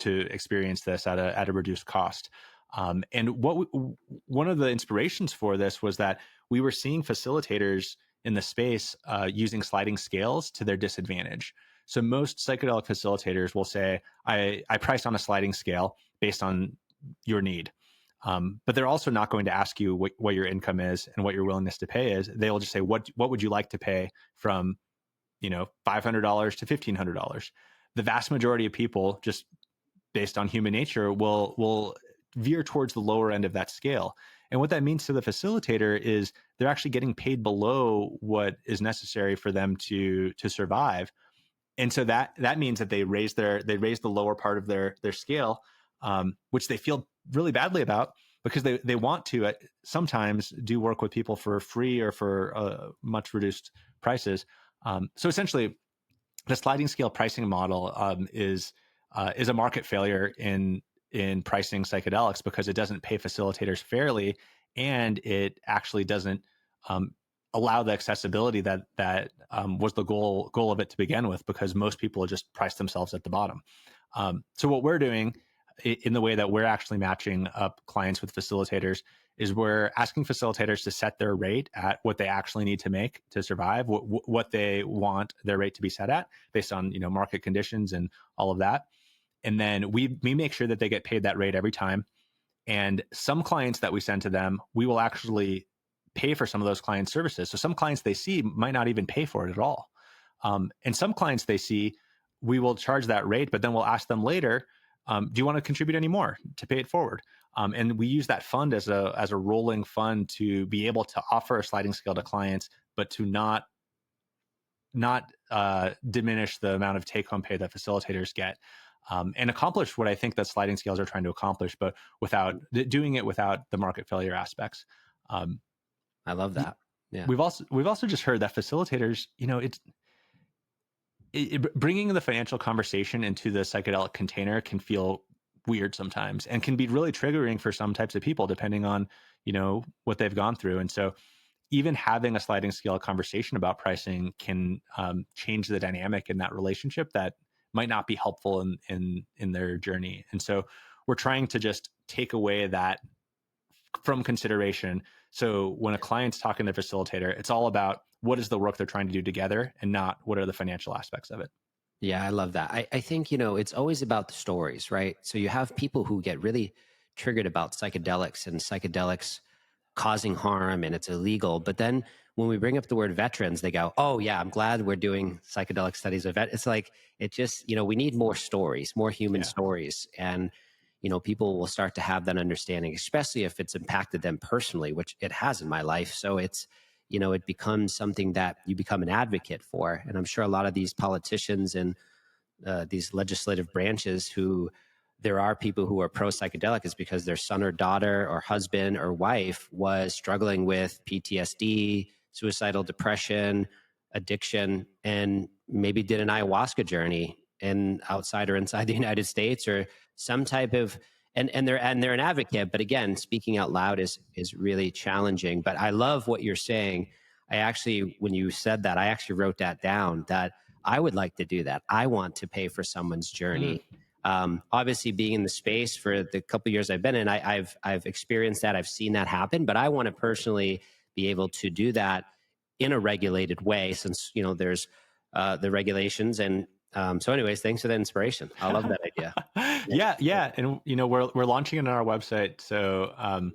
experience this at a reduced cost. And one of the inspirations for this was that we were seeing facilitators in the space using sliding scales to their disadvantage. So most psychedelic facilitators will say, I price on a sliding scale based on your need. But they're also not going to ask you what your income is and what your willingness to pay is. They will just say, what would you like to pay, from $500 to $1,500. The vast majority of people, just based on human nature, will veer towards the lower end of that scale. And what that means to the facilitator is they're actually getting paid below what is necessary for them to survive. And so that means that they raise the lower part of their scale, which they feel really badly about, because they want to sometimes do work with people for free or for much reduced prices. So essentially, the sliding scale pricing model is a market failure in pricing psychedelics, because it doesn't pay facilitators fairly, and it actually doesn't allow the accessibility that was the goal of it to begin with, because most people just price themselves at the bottom. So what we're doing in the way that we're actually matching up clients with facilitators is we're asking facilitators to set their rate at what they actually need to make to survive, what they want their rate to be set at based on market conditions and all of that. And then we make sure that they get paid that rate every time. And some clients that we send to them, we will actually pay for some of those client services. So some clients they see might not even pay for it at all. And some clients they see, we will charge that rate, but then we'll ask them later, do you want to contribute any more to pay it forward? And we use that fund as a rolling fund to be able to offer a sliding scale to clients, but to not diminish the amount of take-home pay that facilitators get, and accomplish what I think that sliding scales are trying to accomplish, but without doing it without the market failure aspects. I love that. Yeah. We've also just heard that facilitators, bringing the financial conversation into the psychedelic container can feel weird sometimes, and can be really triggering for some types of people, depending on what they've gone through. And so even having a sliding scale conversation about pricing can change the dynamic in that relationship that might not be helpful in their journey. And so we're trying to just take away that from consideration. So when a client's talking to their facilitator, it's all about what is the work they're trying to do together, and not what are the financial aspects of it. Yeah, I love that. I think, it's always about the stories, right? So you have people who get really triggered about psychedelics and psychedelics causing harm and it's illegal. But then when we bring up the word veterans, they go, oh yeah, I'm glad we're doing psychedelic studies of vet. It's like, it just, we need more stories, more human stories. And, people will start to have that understanding, especially if it's impacted them personally, which it has in my life. So it becomes something that you become an advocate for. And I'm sure a lot of these politicians and these legislative branches who there are people who are pro psychedelic is because their son or daughter or husband or wife was struggling with PTSD, suicidal depression, addiction, and maybe did an ayahuasca journey in outside or inside the United States or some type of and they're an advocate. But again, speaking out loud is really challenging. But I love what you're saying. I actually, when you said that, I actually wrote that down, that I would like to do that. I want to pay for someone's journey. Obviously, being in the space for the couple of years I've been in, I've experienced that. I've seen that happen, but I want to personally be able to do that in a regulated way, since there's the regulations. And so, anyways, thanks for the inspiration. I love that idea. Yeah, and we're launching it on our website. So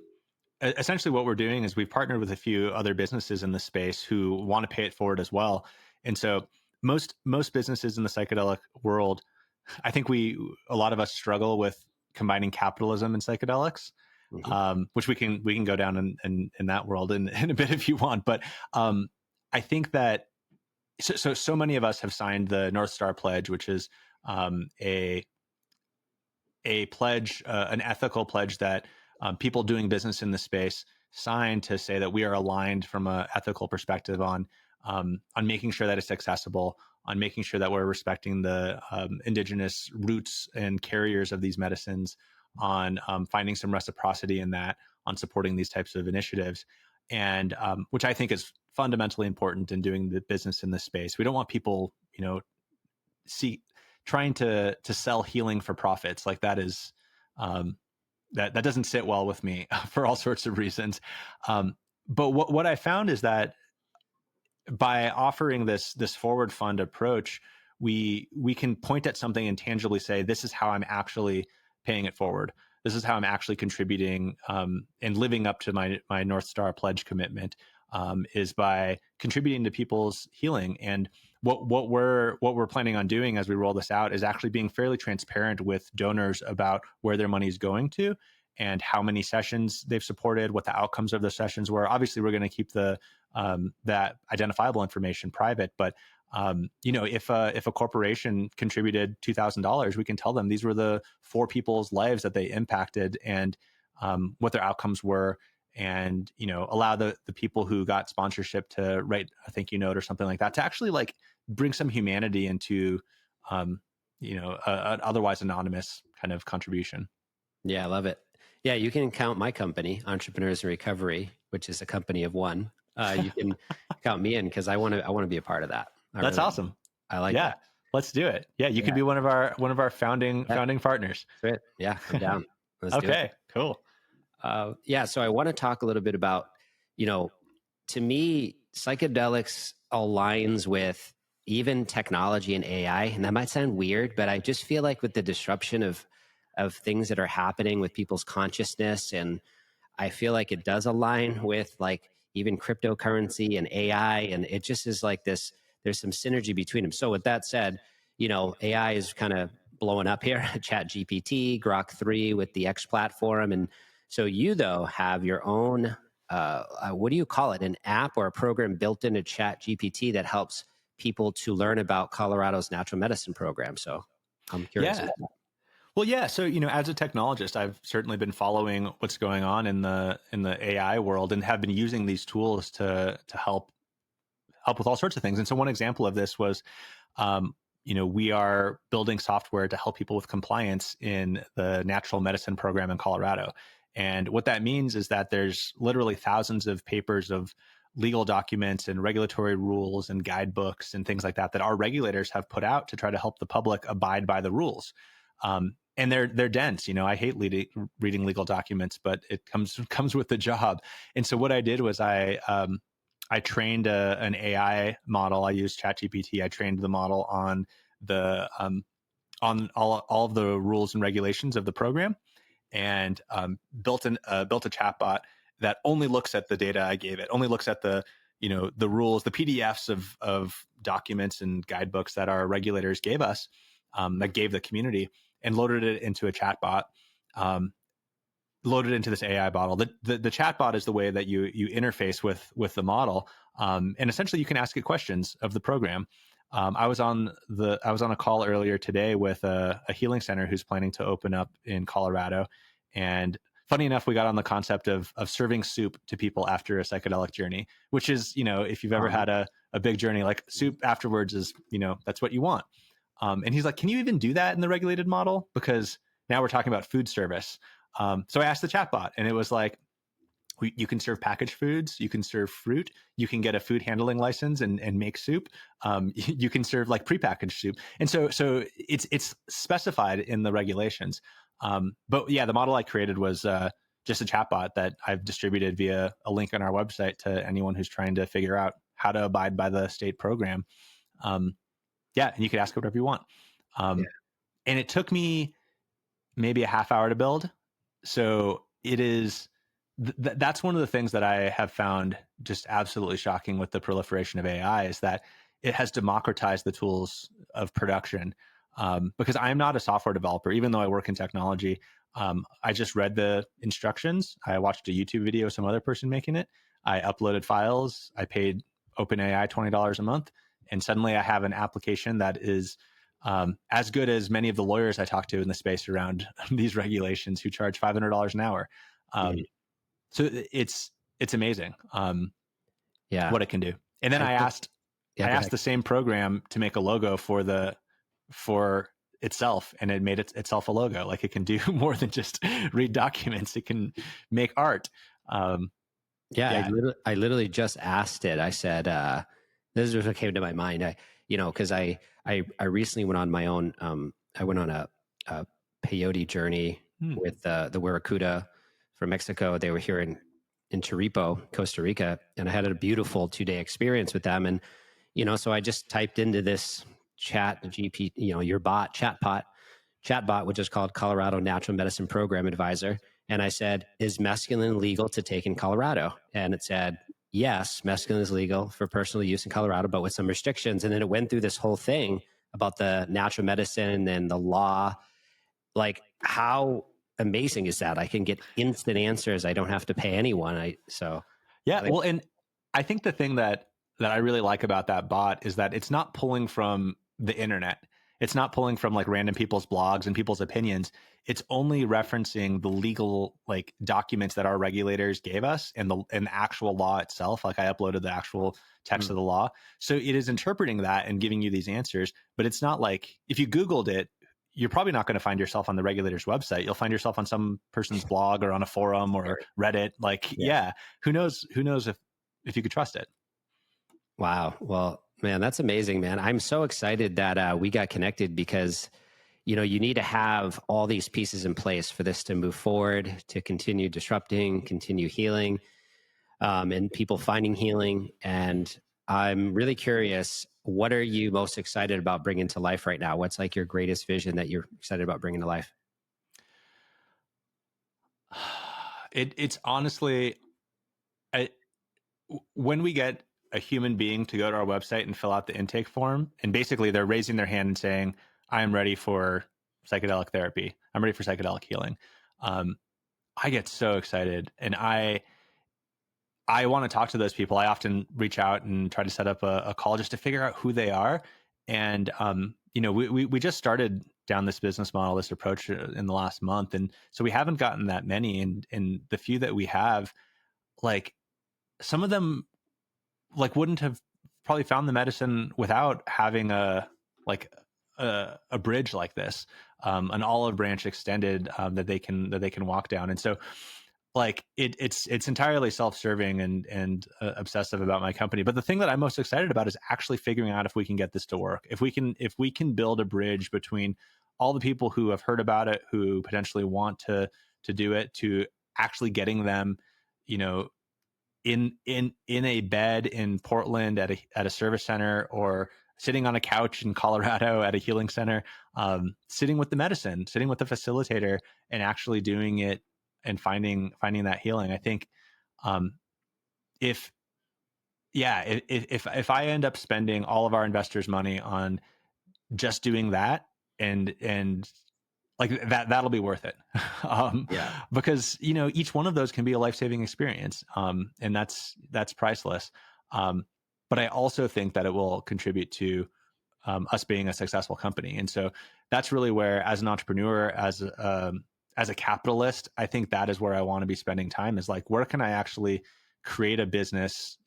essentially, what we're doing is we've partnered with a few other businesses in the space who want to pay it forward as well. And so most businesses in the psychedelic world, I think a lot of us struggle with combining capitalism and psychedelics, which we can go down in that world in a bit if you want. But I think that so many of us have signed the North Star Pledge, which is a pledge, an ethical pledge that people doing business in the space sign to say that we are aligned from an ethical perspective on making sure that it's accessible, on making sure that we're respecting the indigenous roots and carriers of these medicines, on finding some reciprocity in that, on supporting these types of initiatives, and which I think is fundamentally important in doing the business in this space. We don't want people, trying to sell healing for profits. Like that is that doesn't sit well with me for all sorts of reasons. But what I found is that by offering this forward fund approach, we can point at something and tangibly say, this is how I'm actually paying it forward. This is how I'm actually contributing and living up to my North Star Pledge commitment, is by contributing to people's healing. And what we're planning on doing as we roll this out is actually being fairly transparent with donors about where their money is going to and how many sessions they've supported, what the outcomes of the sessions were. Obviously, we're going to keep that identifiable information private, but if a corporation contributed $2,000, we can tell them these were the 4 people's lives that they impacted and what their outcomes were, and allow the people who got sponsorship to write a thank you note or something like that to actually like bring some humanity into an otherwise anonymous kind of contribution. Yeah, I love it. Yeah, you can count my company, Entrepreneurs in Recovery, which is a company of one. You can count me in because I want to be a part of that. That's really awesome. I like that. that. Let's do it. Yeah, you could be one of our founding partners. That's it. Yeah, I'm down. Let's do it. Okay, cool. So I want to talk a little bit about, to me, psychedelics aligns with even technology and AI. And that might sound weird, but I just feel like with the disruption of things that are happening with people's consciousness, and I feel like it does align with like even cryptocurrency and AI. And it just is like this, there's some synergy between them. So with that said, AI is kind of blowing up here, Chat GPT, Grok 3 with the X platform. And so you, though, have your own, what do you call it? An app or a program built into Chat GPT that helps people to learn about Colorado's natural medicine program. So I'm curious about that. Well, yeah. So, as a technologist, I've certainly been following what's going on in the AI world and have been using these tools to help with all sorts of things. And so one example of this was, we are building software to help people with compliance in the natural medicine program in Colorado. And what that means is that there's literally thousands of papers of legal documents and regulatory rules and guidebooks and things like that our regulators have put out to try to help the public abide by the rules. And they're dense. I hate reading legal documents, but it comes with the job. And so what I did was I trained an AI model. I used ChatGPT. I trained the model on the on all of the rules and regulations of the program, and built a chatbot that only looks at the data I gave it, only looks at the rules, the PDFs of documents and guidebooks that our regulators gave us, that gave the community, and loaded it into a chatbot. um, loaded into this AI model. The chat bot is the way that you interface with the model, and essentially you can ask it questions of the program. I was on a call earlier today with a healing center who's planning to open up in Colorado, and funny enough, we got on the concept of serving soup to people after a psychedelic journey, which is, if you've ever had a big journey, like soup afterwards is, that's what you want. And he's like, can you even do that in the regulated model? Because now we're talking about food service. So I asked the chatbot, and it was like, you can serve packaged foods, you can serve fruit, you can get a food handling license and make soup. You can serve like prepackaged soup, and so it's specified in the regulations. But yeah, the model I created was just a chatbot that I've distributed via a link on our website to anyone who's trying to figure out how to abide by the state program. Yeah, and you could ask whatever you want. And it took me maybe a half hour to build. So it is, that's one of the things that I have found just absolutely shocking with the proliferation of AI, is that it has democratized the tools of production. Because I'm not a software developer, even though I work in technology. I just read the instructions. I watched a YouTube video of some other person making it. I uploaded files. I paid OpenAI $20 a month. And suddenly I have an application that is as good as many of the lawyers I talk to in the space around these regulations, who charge $500 an hour. So it's amazing what it can do. And then I asked the same program to make a logo for itself, and it made itself a logo. Like, it can do more than just read documents. It can make art. I literally just asked it. I said, this is what came to my mind. Because I recently went on my own. I went on a peyote journey with the Wiracuda from Mexico. They were here in Chiripo, Costa Rica, and I had a beautiful 2-day experience with them. And so I just typed into this chatbot, which is called Colorado Natural Medicine Program Advisor. And I said, is mescaline legal to take in Colorado? And it said, yes, mescaline is legal for personal use in Colorado, but with some restrictions. And then it went through this whole thing about the natural medicine and the law. Like, how amazing is that? I can get instant answers. I don't have to pay anyone. Well, and I think the thing that I really like about that bot is that it's not pulling from the internet. It's not pulling from like random people's blogs and people's opinions. It's only referencing the legal like documents that our regulators gave us, and the actual law itself. Like, I uploaded the actual text of the law. So it is interpreting that and giving you these answers. But it's not like, if you Googled it, you're probably not going to find yourself on the regulator's website. You'll find yourself on some person's blog or on a forum or Reddit. Like, who knows if you could trust it. Wow. Well, man, that's amazing, man. I'm so excited that we got connected, because, you need to have all these pieces in place for this to move forward, to continue disrupting, continue healing, and people finding healing. And I'm really curious, what are you most excited about bringing to life right now? What's like your greatest vision that you're excited about bringing to life? It's honestly, when we get a human being to go to our website and fill out the intake form, and basically they're raising their hand and saying, I'm ready for psychedelic therapy, I'm ready for psychedelic healing. I get so excited, and I want to talk to those people. I often reach out and try to set up a call just to figure out who they are. And we just started down this business model, this approach in the last month, and so we haven't gotten that many. And the few that we have, like, some of them like wouldn't have probably found the medicine without having a bridge like this, an olive branch extended, that they can walk down. And so, like, it's entirely self-serving and obsessive about my company. But the thing that I'm most excited about is actually figuring out if we can get this to work. If we can build a bridge between all the people who have heard about it, who potentially want to do it, to actually getting them, in a bed in Portland at a service center, or sitting on a couch in Colorado at a healing center, sitting with the medicine, sitting with the facilitator, and actually doing it and finding that healing. I think, if I end up spending all of our investors' money on just doing that, and like that'll be worth it. um, Yeah. because, each one of those can be a life-saving experience. And that's priceless. Um, but I also think that it will contribute to us being a successful company. And so that's really where, as an entrepreneur, as a capitalist, I think that is where I want to be spending time, is like, where can I actually create a business,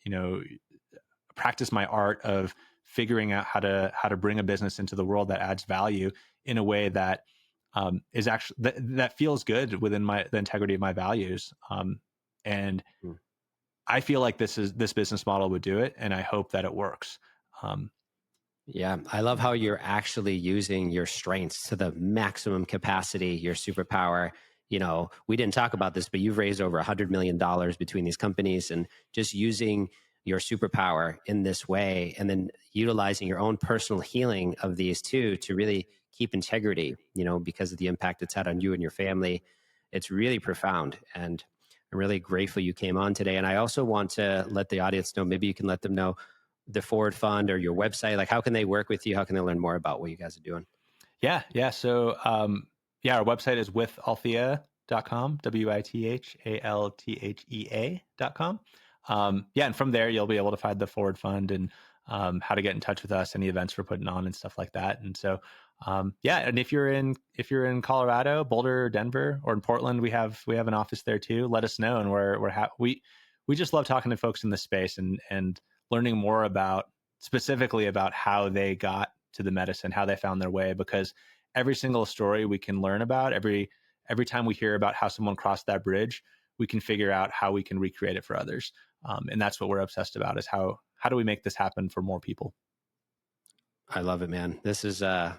practice my art of figuring out how to bring a business into the world that adds value in a way that is actually that feels good within the integrity of my values. And Mm. I feel like this business model would do it, and I hope that it works. Yeah, I love how you're actually using your strengths to the maximum capacity, your superpower. We didn't talk about this, but you've raised over $100 million between these companies, and just using your superpower in this way, and then utilizing your own personal healing of these two to really keep integrity, because of the impact it's had on you and your family. It's really profound. And I'm really grateful you came on today. And I also want to let the audience know, maybe you can let them know the Forward Fund or your website. Like, how can they work with you? How can they learn more about what you guys are doing? Yeah. So, our website is withalthea.com, WITHALTHEA.com. And from there, you'll be able to find the Forward Fund and how to get in touch with us, any events we're putting on and stuff like that. And so, and if you're in Colorado, Boulder, Denver, or in Portland, we have an office there too. Let us know, and we just love talking to folks in this space and learning more specifically about how they got to the medicine, how they found their way, because every single story we can learn about, every time we hear about how someone crossed that bridge, we can figure out how we can recreate it for others. And that's what we're obsessed about, is how do we make this happen for more people? I love it, man. This is a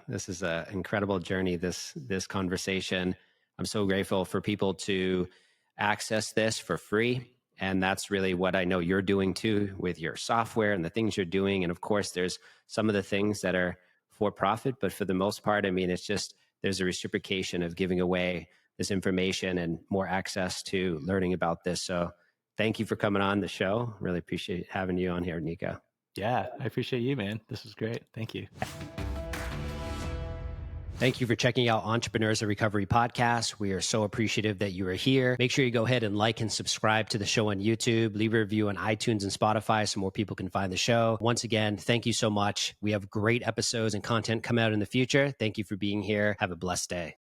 incredible journey, this conversation. I'm so grateful for people to access this for free. And that's really what I know you're doing too, with your software and the things you're doing. And of course, there's some of the things that are for profit, but for the most part, I mean, it's just, there's a reciprocation of giving away this information and more access to learning about this. So thank you for coming on the show. Really appreciate having you on here, Niko. Yeah, I appreciate you, man. This is great. Thank you. Thank you for checking out Entrepreneurs of Recovery podcast. We are so appreciative that you are here. Make sure you go ahead and like and subscribe to the show on YouTube. Leave a review on iTunes and Spotify so more people can find the show. Once again, thank you so much. We have great episodes and content coming out in the future. Thank you for being here. Have a blessed day.